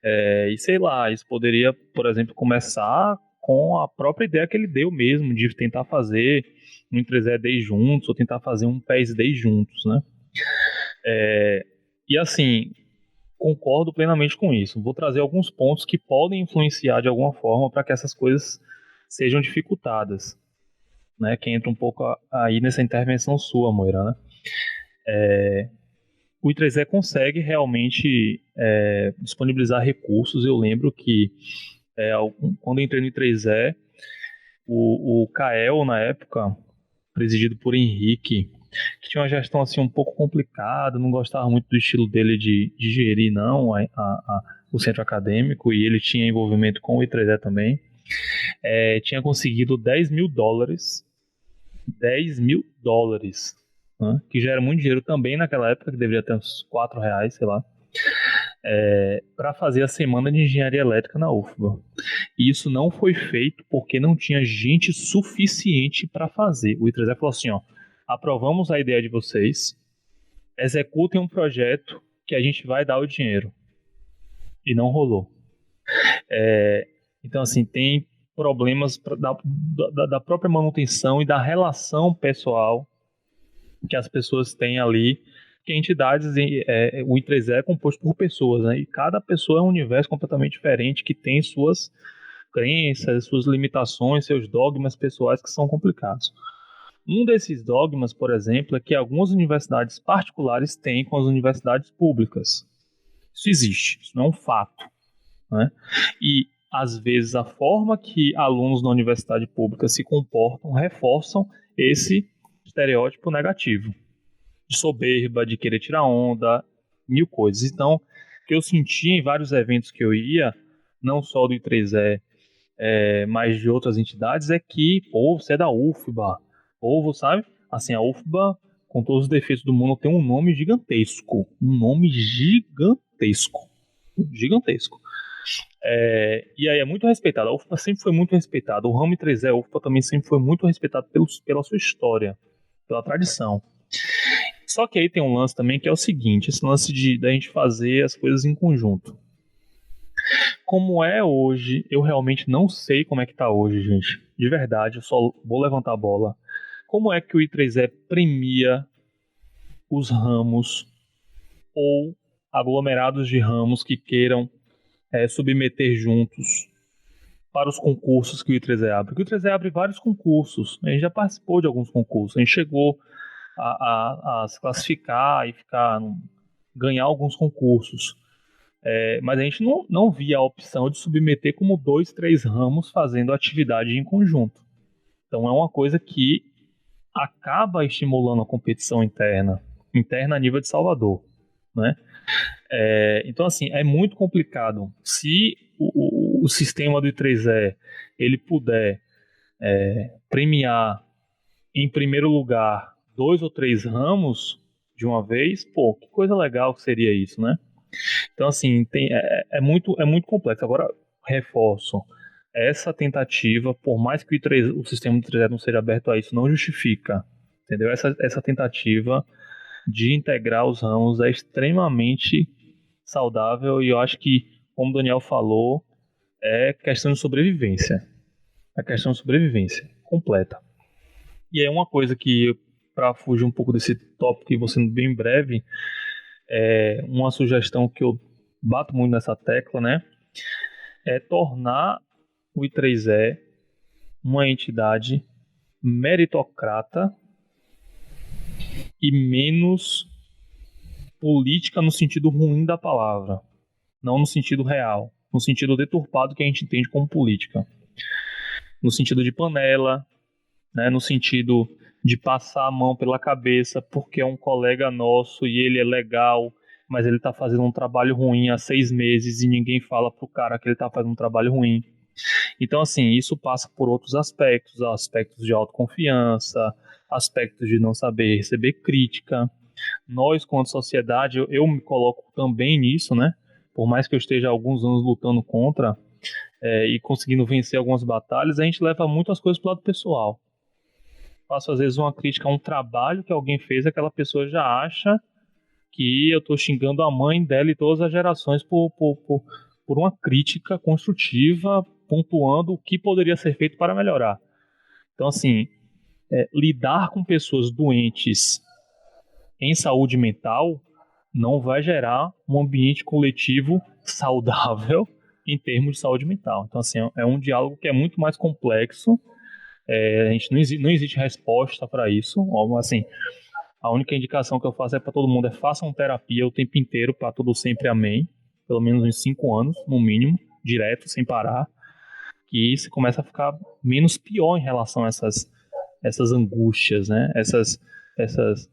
E sei lá, isso poderia, por exemplo, começar com a própria ideia que ele deu mesmo, de tentar fazer um I3E Day juntos, ou tentar fazer um PES Day juntos, né? E assim, concordo plenamente com isso. Vou trazer alguns pontos que podem influenciar de alguma forma para que essas coisas sejam dificultadas, né? Que entra um pouco aí nessa intervenção sua, Moira, né? O I3E consegue realmente disponibilizar recursos. Eu lembro que quando eu entrei no I3E, o CAEL, na época, presidido por Henrique, que tinha uma gestão assim um pouco complicada, não gostava muito do estilo dele de gerir não o centro acadêmico, e ele tinha envolvimento com o I3E também. Tinha conseguido $10.000, $10.000, né, que já era muito dinheiro também naquela época, que deveria ter uns R$4, sei lá, para fazer a semana de engenharia elétrica na UFBA. E isso não foi feito porque não tinha gente suficiente para fazer. O I3E falou assim, ó, aprovamos a ideia de vocês, executem um projeto que a gente vai dar o dinheiro. E não rolou. Então, assim, tem problemas da própria manutenção e da relação pessoal que as pessoas têm ali, que entidades, o I3E é composto por pessoas, né? E cada pessoa é um universo completamente diferente, que tem suas crenças, suas limitações, seus dogmas pessoais que são complicados. Um desses dogmas, por exemplo, é que algumas universidades particulares têm com as universidades públicas. Isso existe, isso não é um fato, né? E às vezes a forma que alunos na universidade pública se comportam reforçam esse estereótipo negativo, de soberba, de querer tirar onda, mil coisas. Então, o que eu sentia em vários eventos que eu ia, não só do I3E, mas de outras entidades, é que, pô, você é da UFBA, povo, sabe? Assim, a UFBA, com todos os defeitos do mundo, tem um nome gigantesco. Gigantesco. E aí é muito respeitado. A UFBA sempre foi muito respeitada. O ramo I3E, a UFBA também sempre foi muito respeitado pela sua história, pela tradição. Só que aí tem um lance também que é o seguinte, esse lance da gente fazer as coisas em conjunto. Como é hoje, eu realmente não sei como é que tá hoje, gente. De verdade, eu só vou levantar a bola. Como é que o I3E premia os ramos ou aglomerados de ramos que queiram submeter juntos para os concursos que o I3E abre? Porque o I3E abre vários concursos. A gente já participou de alguns concursos. A gente chegou a se classificar e ganhar alguns concursos. Mas a gente não via a opção de submeter como 2, 3 ramos fazendo atividade em conjunto. Então é uma coisa que acaba estimulando a competição interna a nível de Salvador, né? Então, assim, é muito complicado. Se o sistema do I3E ele puder premiar em primeiro lugar 2 ou 3 ramos de uma vez, pô, que coisa legal que seria isso, né? Então, assim, é muito complexo. Agora, reforço, essa tentativa, por mais que o sistema do I3E não seja aberto a isso, não justifica, entendeu? Essa tentativa de integrar os ramos é extremamente saudável, e eu acho que, como o Daniel falou, é questão de sobrevivência. É questão de sobrevivência completa. E é uma coisa que, para fugir um pouco desse tópico e vou sendo bem breve, uma sugestão que eu bato muito nessa tecla, né, é tornar o I3E uma entidade meritocrata e menos política no sentido ruim da palavra, não no sentido real, no sentido deturpado que a gente entende como política, no sentido de panela, né, no sentido de passar a mão pela cabeça porque é um colega nosso e ele é legal, mas ele está fazendo um trabalho ruim há 6 meses e ninguém fala pro cara que ele está fazendo um trabalho ruim. Então, assim, isso passa por outros aspectos de autoconfiança, aspectos de não saber receber crítica. Nós, quanto sociedade, eu me coloco também nisso, né? Por mais que eu esteja há alguns anos lutando contra e conseguindo vencer algumas batalhas, a gente leva muito as coisas pro lado pessoal. Faço às vezes uma crítica a um trabalho que alguém fez, aquela pessoa já acha que eu estou xingando a mãe dela e todas as gerações por uma crítica construtiva, pontuando o que poderia ser feito para melhorar. Então, assim, lidar com pessoas doentes em saúde mental não vai gerar um ambiente coletivo saudável em termos de saúde mental. Então, assim, é um diálogo que é muito mais complexo. A gente não existe resposta para isso. Assim, a única indicação que eu faço para todo mundo façam terapia o tempo inteiro, para tudo sempre, amém. Pelo menos uns 5 anos, no mínimo, direto, sem parar. Que você começa a ficar menos pior em relação a essas angústias, né? esses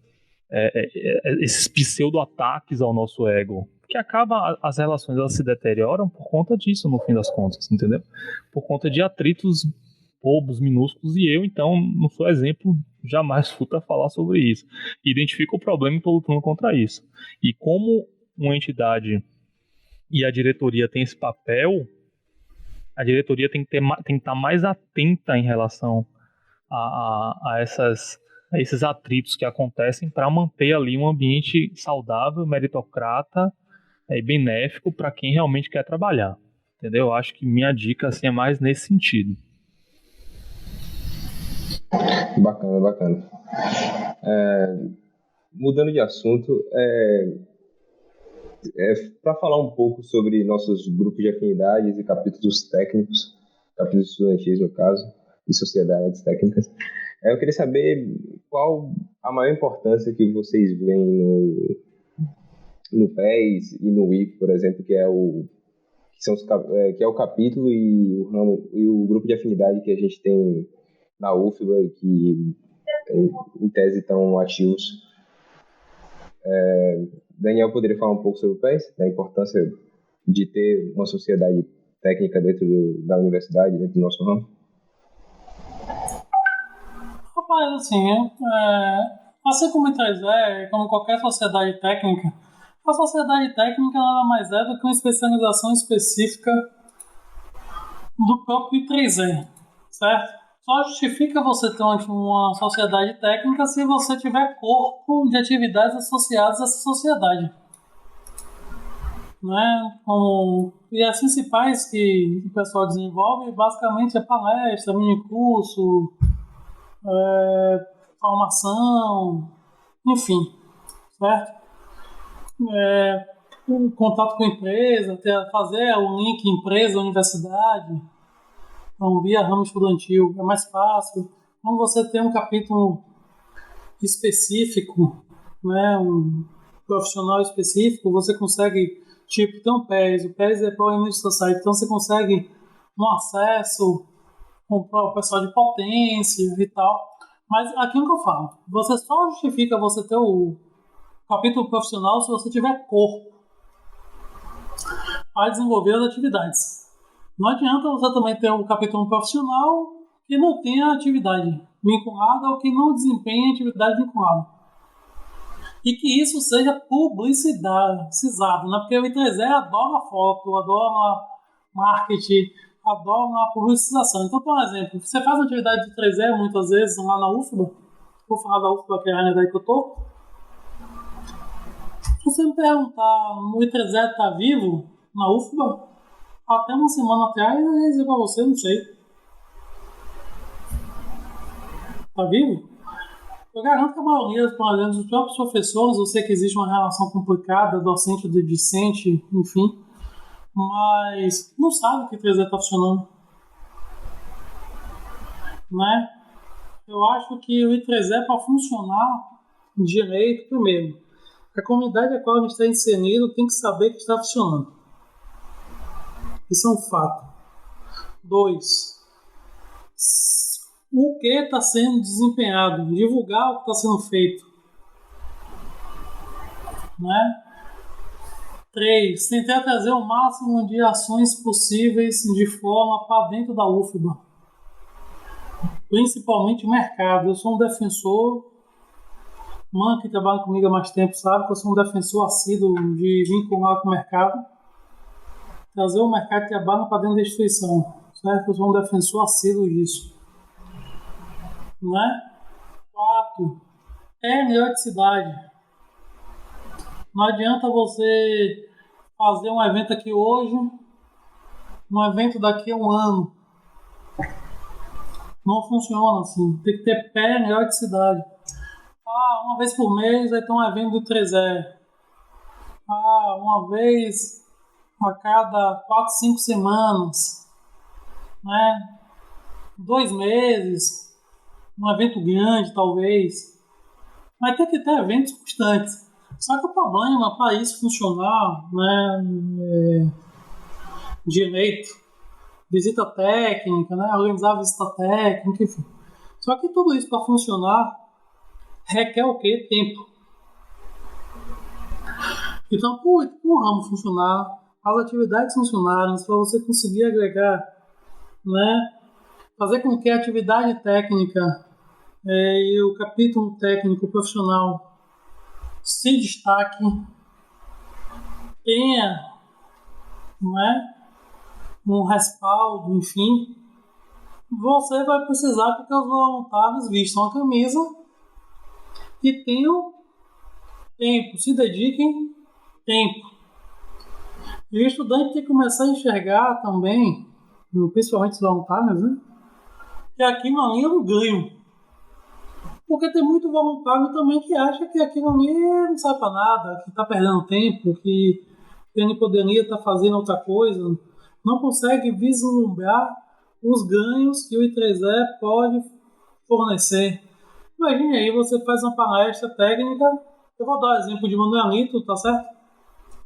pseudo-ataques ao nosso ego, que acaba, as relações elas se deterioram por conta disso, no fim das contas, entendeu? Por conta de atritos bobos, minúsculos, e eu, então, não sou exemplo, jamais fui para falar sobre isso. Identifico o problema e estou lutando contra isso. E como uma entidade e a diretoria tem esse papel, a diretoria tem que estar mais atenta em relação a esses atritos que acontecem para manter ali um ambiente saudável, meritocrata e benéfico para quem realmente quer trabalhar. Entendeu? Eu acho que minha dica assim, é mais nesse sentido. Bacana. Mudando de assunto, para falar um pouco sobre nossos grupos de afinidades e capítulos técnicos, capítulos estudantis no caso, e sociedades técnicas, eu queria saber qual a maior importância que vocês veem no PES e no WIP, por exemplo, que é o capítulo e o ramo e o grupo de afinidade que a gente tem na UFBA e que em tese estão ativos. Daniel poderia falar um pouco sobre o PES, da importância de ter uma sociedade técnica dentro da universidade, dentro do nosso ramo? Rapaz, assim, assim como o I3E, como qualquer sociedade técnica, a sociedade técnica nada mais é do que uma especialização específica do próprio I3E, certo? Só justifica você ter uma sociedade técnica se você tiver corpo de atividades associadas a essa sociedade. Né? E as principais que o pessoal desenvolve basicamente é palestra, minicurso, formação, enfim, certo? Contato com a empresa, fazer o link empresa-universidade. Então, via ramo estudantil é mais fácil. Quando você tem um capítulo específico, né, um profissional específico, você consegue, ter um PES. O PES é para o English Society, então você consegue um acesso para o pessoal de potência e tal. Mas aquilo que eu falo, você só justifica você ter o capítulo profissional se você tiver corpo para desenvolver as atividades. Não adianta você também ter um capítulo profissional que não tenha atividade vinculada ou que não desempenhe atividade vinculada. E que isso seja publicizado, né? Porque o I3E adora foto, adora marketing, adora a publicização. Então, por exemplo, você faz uma atividade de I3E muitas vezes lá na UFBA, vou falar da UFBA, que é a área daí que eu estou. Se você me perguntar, o I3E está vivo na UFBA? Até uma semana atrás, eu ia dizer pra você, não sei. Tá vivo? Eu garanto que a maioria dos próprios professores, eu sei que existe uma relação complicada, docente e discente, enfim, mas não sabe que o I3E tá funcionando. Né? Eu acho que o I3E é para funcionar direito, primeiro. A comunidade a qual a gente está inserido tem que saber que está funcionando. Isso é um fato. 2. O que está sendo desempenhado? Divulgar o que está sendo feito. Né? 3. Tentar trazer o máximo de ações possíveis de forma para dentro da UFBA. Principalmente o mercado. Eu sou um defensor, mano que trabalha comigo há mais tempo sabe que eu sou um defensor assíduo de vincular com o mercado. Trazer o mercado de trabalho para dentro da instituição, certo? Eu sou um defensor assíduo disso. Né? 4. Periodicidade. Não adianta você fazer um evento aqui hoje, um evento daqui a um ano. Não funciona assim. Tem que ter periodicidade. Uma vez por mês vai ter um evento do I3E. Uma vez a cada 4, 5 semanas, né? 2 meses, um evento grande talvez, mas tem que ter eventos constantes. Só que o problema para isso funcionar, né, direito, visita técnica, né, organizar visita técnica, enfim. Só que tudo isso para funcionar requer o quê? Tempo. Então, para o ramo funcionar, as atividades funcionarem, para você conseguir agregar, né, fazer com que a atividade técnica e o capítulo técnico profissional se destaque, tenha, né, um respaldo, enfim, você vai precisar que os voluntários vistam a camisa e tenham tempo, se dediquem tempo. E o estudante tem que começar a enxergar também, principalmente os voluntários, né, que aquilo ali é um ganho. Porque tem muito voluntário também que acha que aquilo ali não serve para nada, que está perdendo tempo, que ele poderia estar fazendo outra coisa, não consegue vislumbrar os ganhos que o I3E pode fornecer. Imagine aí, você faz uma palestra técnica, eu vou dar o exemplo de Manuelito, tá certo?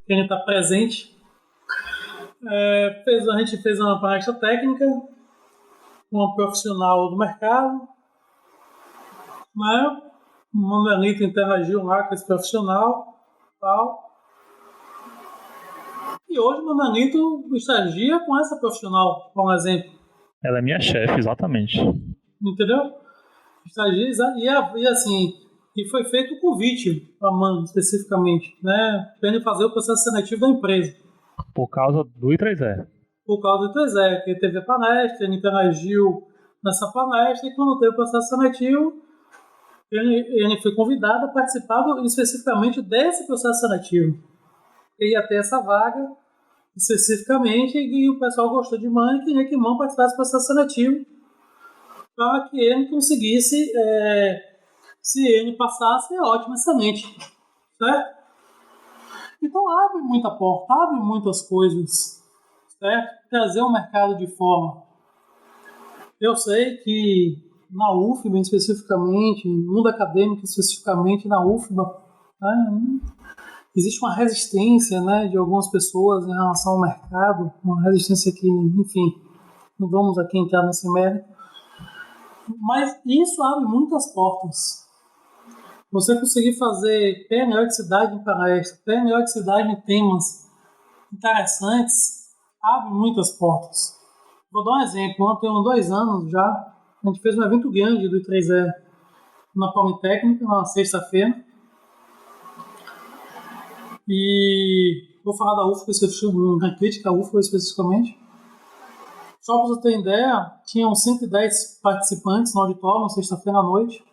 Que ele está presente. A gente fez uma palestra técnica com uma profissional do mercado, né? O Manuelito interagiu lá com esse profissional, tal. E hoje o Manuelito estagia com essa profissional, por exemplo. Ela é minha chefe, exatamente. Entendeu? Estagia, e assim, e foi feito o convite para a Mano, especificamente, né? Para ele fazer o processo seletivo da empresa. Por causa do I3E. Por causa do I3E, que ele teve a palestra, ele interagiu nessa palestra, e quando teve o processo seletivo, ele foi convidado a participar especificamente desse processo seletivo. Ele ia ter essa vaga especificamente, e o pessoal gostou de Mano e queria que Mano participasse do processo seletivo para que ele conseguisse, se ele passasse, é ótimo, excelente, certo? Então abre muita porta, abre muitas coisas, certo? Trazer o mercado de forma. Eu sei que na UFBA especificamente, no mundo acadêmico especificamente, na UFBA, né, existe uma resistência, né, de algumas pessoas em relação ao mercado, uma resistência que, enfim, não vamos aqui entrar nesse mérito, mas isso abre muitas portas. Você conseguir fazer periodicidade em palestras, periodicidade em temas interessantes, abre muitas portas. Vou dar um exemplo. Ontem, há 2 anos já, a gente fez um evento grande do I3E na Politécnica, na sexta-feira. E vou falar da UFBA, uma crítica à UFBA especificamente. Só para você ter ideia, tinham 110 participantes no auditório na sexta-feira à noite,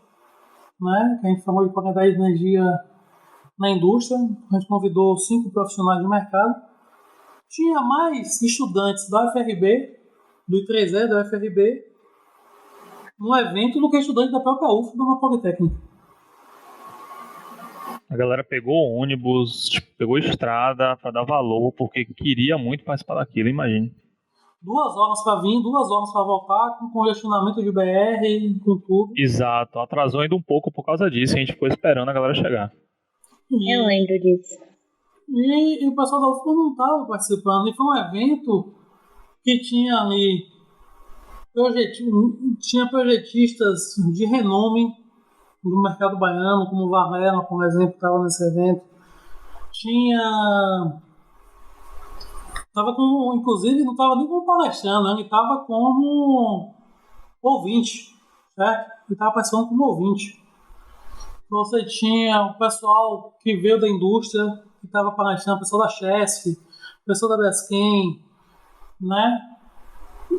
né, que a gente falou de qualidade de energia na indústria. A gente convidou 5 profissionais de mercado. Tinha mais estudantes da UFRB, do I3E, da UFRB, no evento do que estudantes da própria UFBA na Politécnica. A galera pegou ônibus, pegou estrada para dar valor, porque queria muito participar daquilo, imagine. 2 horas para vir, 2 horas para voltar, com congestionamento de BR, com tudo. Exato, atrasou ainda um pouco por causa disso, a gente ficou esperando a galera chegar. Eu lembro disso. E o pessoal da UFBA não estava participando, e foi um evento que tinha ali tinha projetistas de renome do mercado baiano, como o Varela, por exemplo, estava nesse evento. Inclusive, não estava nem como palestrante, né? Ele estava como ouvinte, certo? Ele estava participando como ouvinte. Você tinha o pessoal que veio da indústria, que estava palestrando, o pessoal da Chesf, o pessoal da Braskem, né?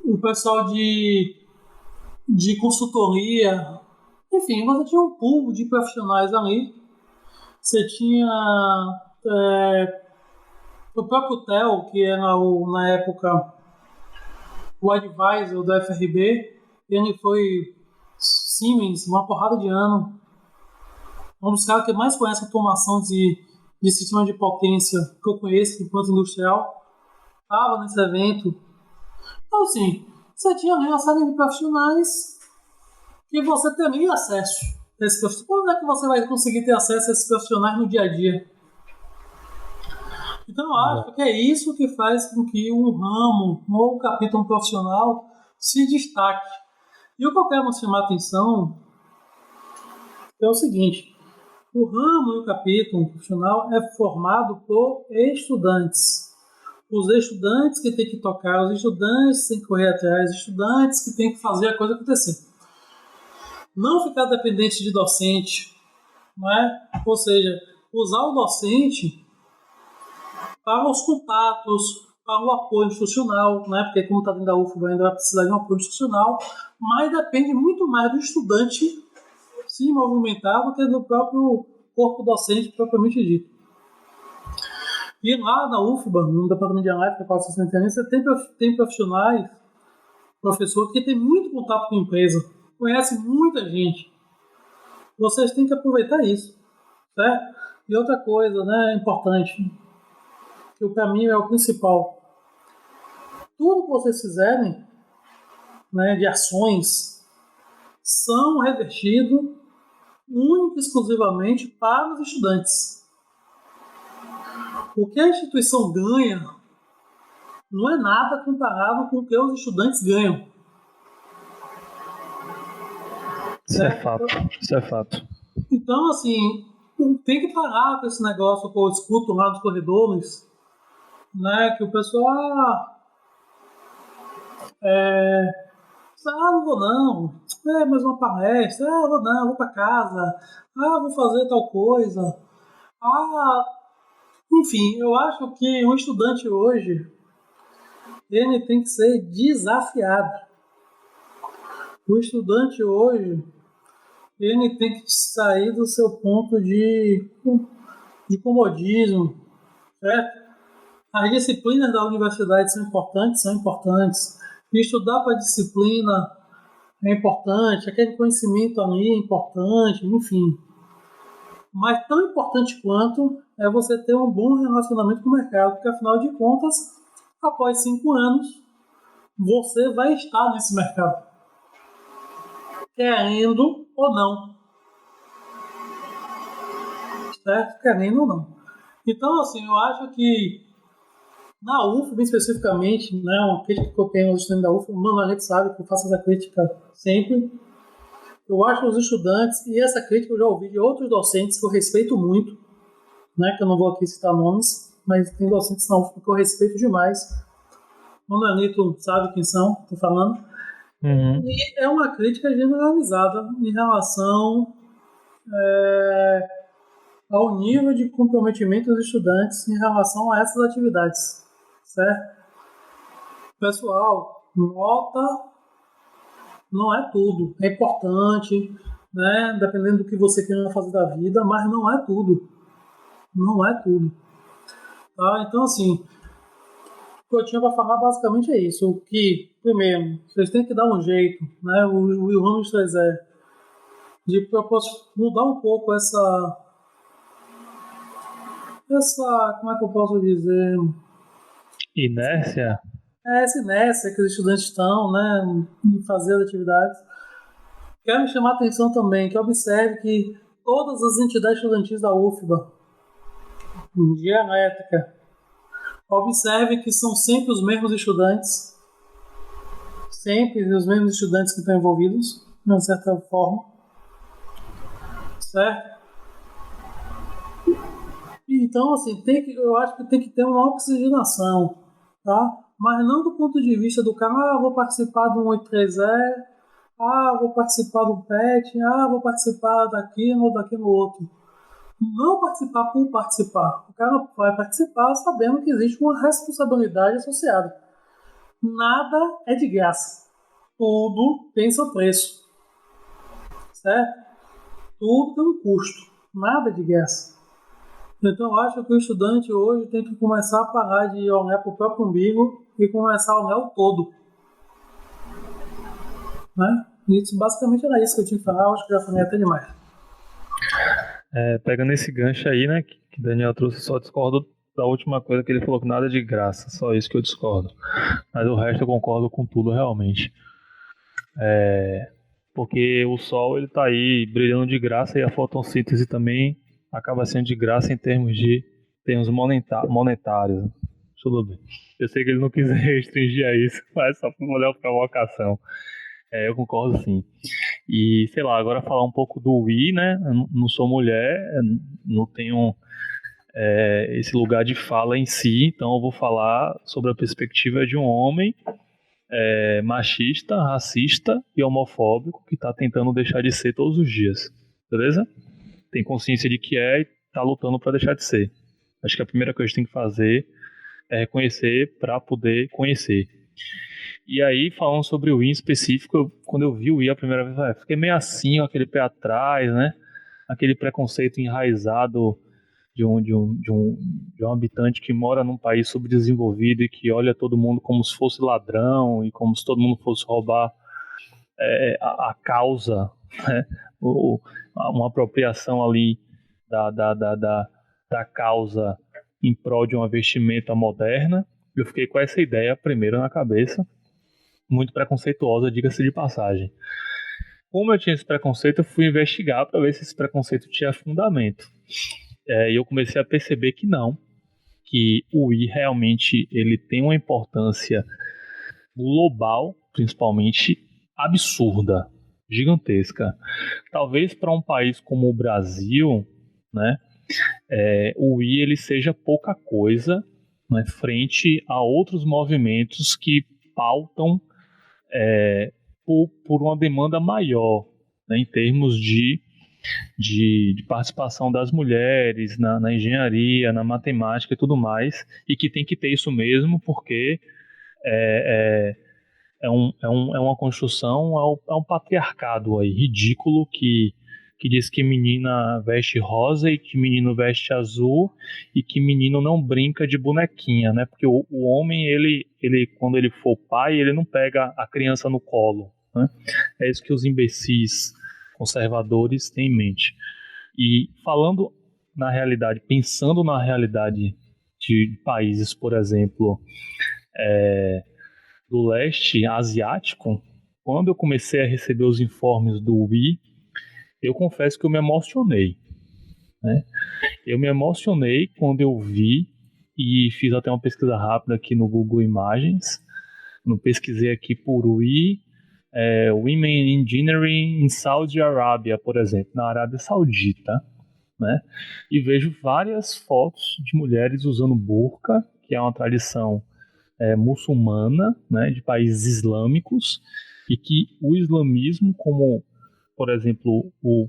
O pessoal de consultoria. Enfim, você tinha um pool de profissionais ali. Você tinha o próprio Theo, que era na época o advisor da FRB. Ele foi Siemens, uma porrada de ano. Um dos caras que mais conhece a automação de sistema de potência que eu conheço enquanto industrial. Estava nesse evento. Então, assim, você tinha ali uma série de profissionais que você teria acesso a esses profissionais. Quando é que você vai conseguir ter acesso a esses profissionais no dia a dia? Então, eu acho que é isso que faz com que um ramo ou um capítulo profissional se destaque. E o que eu quero chamar a atenção que é o seguinte: o ramo e o capítulo profissional é formado por estudantes. Os estudantes que têm que tocar, os estudantes que têm que correr atrás, os estudantes que têm que fazer a coisa acontecer. Não ficar dependente de docente, não é? Ou seja, usar o docente para os contatos, para o apoio institucional, né? Porque como está dentro da UFBA ainda vai precisar de um apoio institucional, mas depende muito mais do estudante se movimentar do que do próprio corpo docente propriamente dito. E lá na UFBA, no departamento de analítica, qual você tem profissionais, professores que têm muito contato com a empresa, conhecem muita gente. Vocês têm que aproveitar isso, certo? E outra coisa, né, importante, que o caminho é o principal. Tudo que vocês fizerem, né, de ações, são revertidos única e exclusivamente para os estudantes. O que a instituição ganha não é nada comparado com o que os estudantes ganham. Isso é fato, isso é fato. Então, assim, tem que parar com esse negócio que eu escuto lá nos corredores, né, que o pessoal, não vou não, mais uma palestra, vou não, vou para casa, vou fazer tal coisa, enfim, eu acho que o estudante hoje, ele tem que ser desafiado. O estudante hoje, ele tem que sair do seu ponto de comodismo, certo? As disciplinas da universidade são importantes. Estudar para a disciplina é importante, aquele conhecimento ali é importante, enfim. Mas tão importante quanto é você ter um bom relacionamento com o mercado, porque afinal de contas, após 5 anos, você vai estar nesse mercado, querendo ou não, certo? Querendo ou não. Então, assim, eu acho que na UFBA especificamente, né, uma crítica que eu tenho aos estudantes da UFBA, o Manuelito sabe que eu faço essa crítica sempre. Eu acho que os estudantes, e essa crítica eu já ouvi de outros docentes que eu respeito muito, né, que eu não vou aqui citar nomes, mas tem docentes na UFBA que eu respeito demais. O Manuelito sabe quem são, estou falando. Uhum. E é uma crítica generalizada em relação ao nível de comprometimento dos estudantes em relação a essas atividades, certo? Pessoal, nota não é tudo, é importante, né? Dependendo do que você queira fazer da vida, mas não é tudo, tá? Então, assim, o que eu tinha para falar basicamente é isso, que, primeiro, vocês têm que dar um jeito, né? O Ramos 3E, de mudar um pouco essa, como é que eu posso dizer? Inércia? Essa inércia que os estudantes estão, né, em fazer as atividades. Quero chamar a atenção também que observe que todas as entidades estudantis da UFBA, de elétrica, observe que são sempre os mesmos estudantes, que estão envolvidos, de uma certa forma, certo? Então, assim, eu acho que tem que ter uma oxigenação, tá? Mas não do ponto de vista do cara, vou participar do 183E, vou participar do PET, vou participar daquilo ou daquilo outro. Não participar por participar. O cara vai participar sabendo que existe uma responsabilidade associada. Nada é de graça. Tudo tem seu preço. Certo? Tudo tem um custo. Nada é de graça. Então eu acho que o estudante hoje tem que começar a parar de olhar para o próprio umbigo e começar a olhar o todo. Né? Isso basicamente era isso que eu tinha que falar, eu acho que já falei até demais. Pegando esse gancho aí, né, que o Daniel trouxe, só discordo da última coisa que ele falou, que nada é de graça, só isso que eu discordo. Mas o resto eu concordo com tudo realmente. Porque o sol ele tá aí brilhando de graça e a fotossíntese também acaba sendo de graça em termos monetários. Tudo bem. Eu sei que ele não quiser restringir a isso, mas só por uma provocação. Eu concordo sim. E, sei lá, agora falar um pouco do I, né? Eu não sou mulher, não tenho esse lugar de fala em si, então eu vou falar sobre a perspectiva de um homem machista, racista e homofóbico que está tentando deixar de ser todos os dias, beleza? Tem consciência de que e está lutando para deixar de ser. Acho que a primeira coisa que tem que fazer é reconhecer para poder conhecer. E aí, falando sobre o I em específico, quando eu vi o I a primeira vez, fiquei meio assim, com aquele pé atrás, né? Aquele preconceito enraizado de um habitante que mora num país subdesenvolvido e que olha todo mundo como se fosse ladrão e como se todo mundo fosse roubar a causa, né? Uma apropriação ali da causa em prol de uma vestimenta moderna. Eu fiquei com essa ideia primeiro na cabeça, muito preconceituosa, diga-se de passagem. Como eu tinha esse preconceito, eu fui investigar para ver se esse preconceito tinha fundamento. E eu comecei a perceber que não, que o I realmente ele tem uma importância global, principalmente absurda, gigantesca. Talvez para um país como o Brasil, né, o I ele seja pouca coisa, né, frente a outros movimentos que pautam por uma demanda maior, né, em termos de participação das mulheres na engenharia, na matemática e tudo mais, e que tem que ter isso mesmo, porque é uma construção, é um patriarcado aí, ridículo, que diz que menina veste rosa e que menino veste azul e que menino não brinca de bonequinha, né? Porque o homem, ele quando ele for pai, ele não pega a criança no colo, né? É isso que os imbecis conservadores têm em mente. E falando na realidade, pensando na realidade de países, por exemplo, do leste asiático, quando eu comecei a receber os informes do Wii, eu confesso que eu me emocionei, né? Eu me emocionei quando eu vi e fiz até uma pesquisa rápida aqui no Google Imagens. Eu pesquisei aqui por Wii, Women Engineering in Saudi Arabia, por exemplo, na Arábia Saudita, né? E vejo várias fotos de mulheres usando burca, que é uma tradição muçulmana, né, de países islâmicos, e que o islamismo, como, por exemplo, o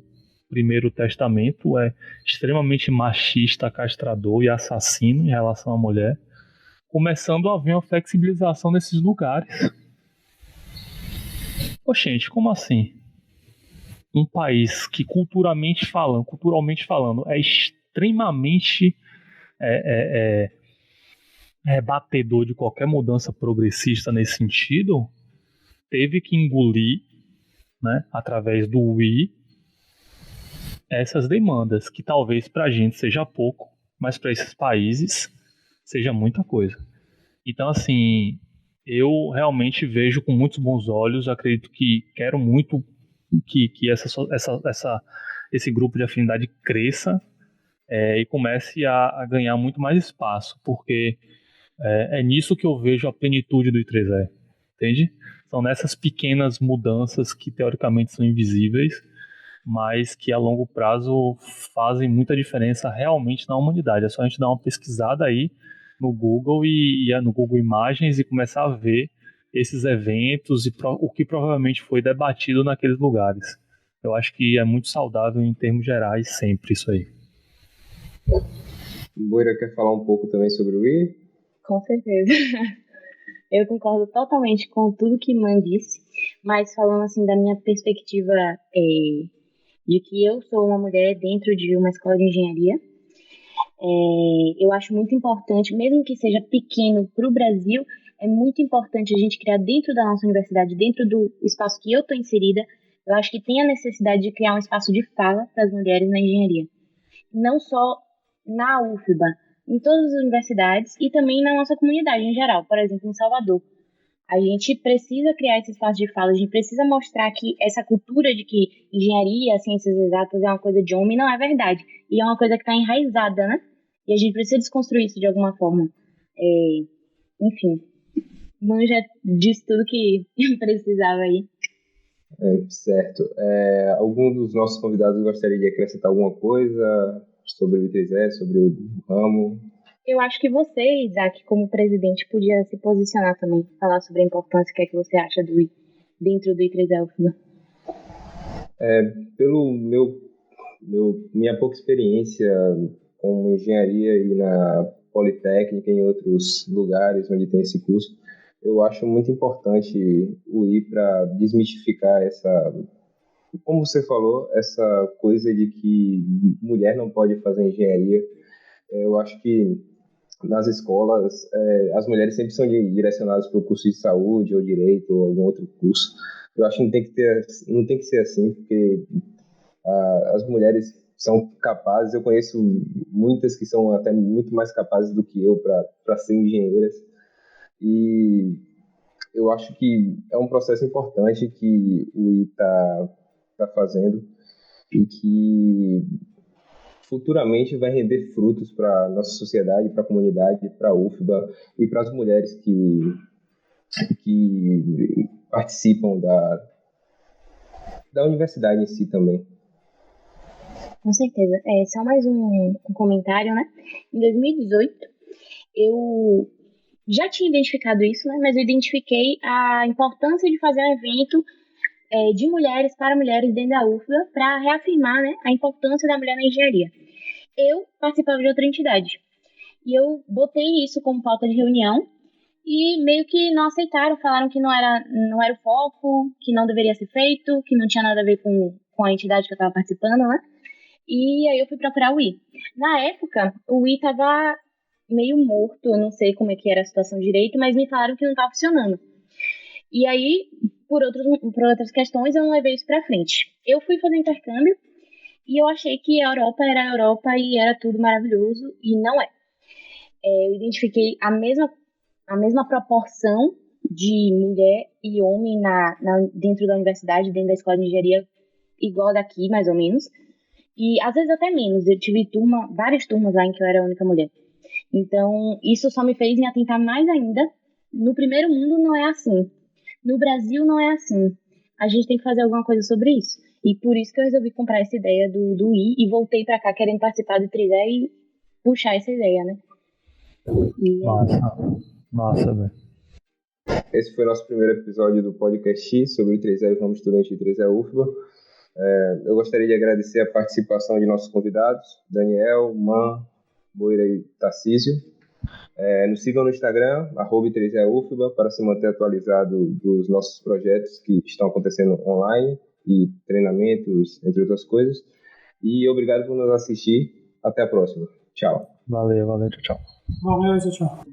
Primeiro Testamento, é extremamente machista, castrador e assassino em relação à mulher, começando a haver uma flexibilização nesses lugares. Gente, como assim? Um país que culturalmente falando, é extremamente batedor de qualquer mudança progressista nesse sentido, teve que engolir, né, através do Wii, essas demandas, que talvez para a gente seja pouco, mas para esses países seja muita coisa. Então, assim, eu realmente vejo com muitos bons olhos, acredito que quero muito que esse grupo de afinidade cresça e comece a ganhar muito mais espaço, porque é nisso que eu vejo a plenitude do I3E, entende? São nessas pequenas mudanças que teoricamente são invisíveis, mas que a longo prazo fazem muita diferença realmente na humanidade. É só a gente dar uma pesquisada aí no Google e no Google Imagens e começar a ver esses eventos e o que provavelmente foi debatido naqueles lugares. Eu acho que é muito saudável em termos gerais sempre isso aí. Boira quer falar um pouco também sobre o I? Com certeza. Eu concordo totalmente com tudo que Man disse, mas falando assim da minha perspectiva de que eu sou uma mulher dentro de uma escola de engenharia, eu acho muito importante, mesmo que seja pequeno para o Brasil, é muito importante a gente criar dentro da nossa universidade, dentro do espaço que eu estou inserida, eu acho que tem a necessidade de criar um espaço de fala para as mulheres na engenharia. Não só na UFBA, em todas as universidades e também na nossa comunidade em geral, por exemplo, em Salvador. A gente precisa criar esse espaço de fala, a gente precisa mostrar que essa cultura de que engenharia, ciências exatas é uma coisa de homem não é verdade. E é uma coisa que está enraizada, né? E a gente precisa desconstruir isso de alguma forma. Enfim, Man já disse tudo que precisava aí. Certo. Algum dos nossos convidados gostaria de acrescentar alguma coisa sobre o I3E, sobre o ramo? Eu acho que você, Isaac, como presidente, podia se posicionar também, falar sobre a importância que você acha do I dentro do I3E UFBA. Pelo minha pouca experiência com engenharia e na Politécnica e em outros lugares onde tem esse curso, eu acho muito importante o I para desmistificar como você falou, essa coisa de que mulher não pode fazer engenharia. Eu acho que nas escolas as mulheres sempre são direcionadas para o curso de saúde ou direito ou algum outro curso. Eu acho que não tem que ser assim, porque as mulheres são capazes. Eu conheço muitas que são até muito mais capazes do que eu para ser engenheiras, e eu acho que é um processo importante que o I está fazendo e que futuramente vai render frutos para a nossa sociedade, para a comunidade, para a UFBA e para as mulheres que participam da universidade em si também. Com certeza. Só mais um comentário, né? Em 2018, eu já tinha identificado isso, né? Mas eu identifiquei a importância de fazer um evento de mulheres para mulheres dentro da UFBA para reafirmar, né, a importância da mulher na engenharia. Eu participava de outra entidade e eu botei isso como pauta de reunião e meio que não aceitaram, falaram que não era o foco, que não deveria ser feito, que não tinha nada a ver com a entidade que eu estava participando, né? E aí eu fui procurar o I. Na época, o I estava meio morto, eu não sei como é que era a situação direito, mas me falaram que não estava funcionando. E aí, por outras questões, eu não levei isso para frente. Eu fui fazer intercâmbio e eu achei que a Europa era a Europa e era tudo maravilhoso, e não é. Eu identifiquei a mesma proporção de mulher e homem dentro da universidade, dentro da escola de engenharia, igual daqui, mais ou menos. E às vezes até menos. Eu tive várias turmas lá em que eu era a única mulher. Então, isso só me fez me atentar mais ainda. No primeiro mundo não é assim. No Brasil não é assim. A gente tem que fazer alguma coisa sobre isso. E por isso que eu resolvi comprar essa ideia do I e voltei pra cá querendo participar do 3E e puxar essa ideia, né? Massa, velho. Esse foi o nosso primeiro episódio do podcast X sobre o 3E e o ramo estudante de 3E UFBA. Eu gostaria de agradecer a participação de nossos convidados, Daniel, Man, Moira e Tarcísio. Nos sigam no Instagram, @3EUFBA, para se manter atualizado dos nossos projetos que estão acontecendo online e treinamentos, entre outras coisas. E obrigado por nos assistir. Até a próxima. Tchau. Valeu, tchau. Valeu, tchau.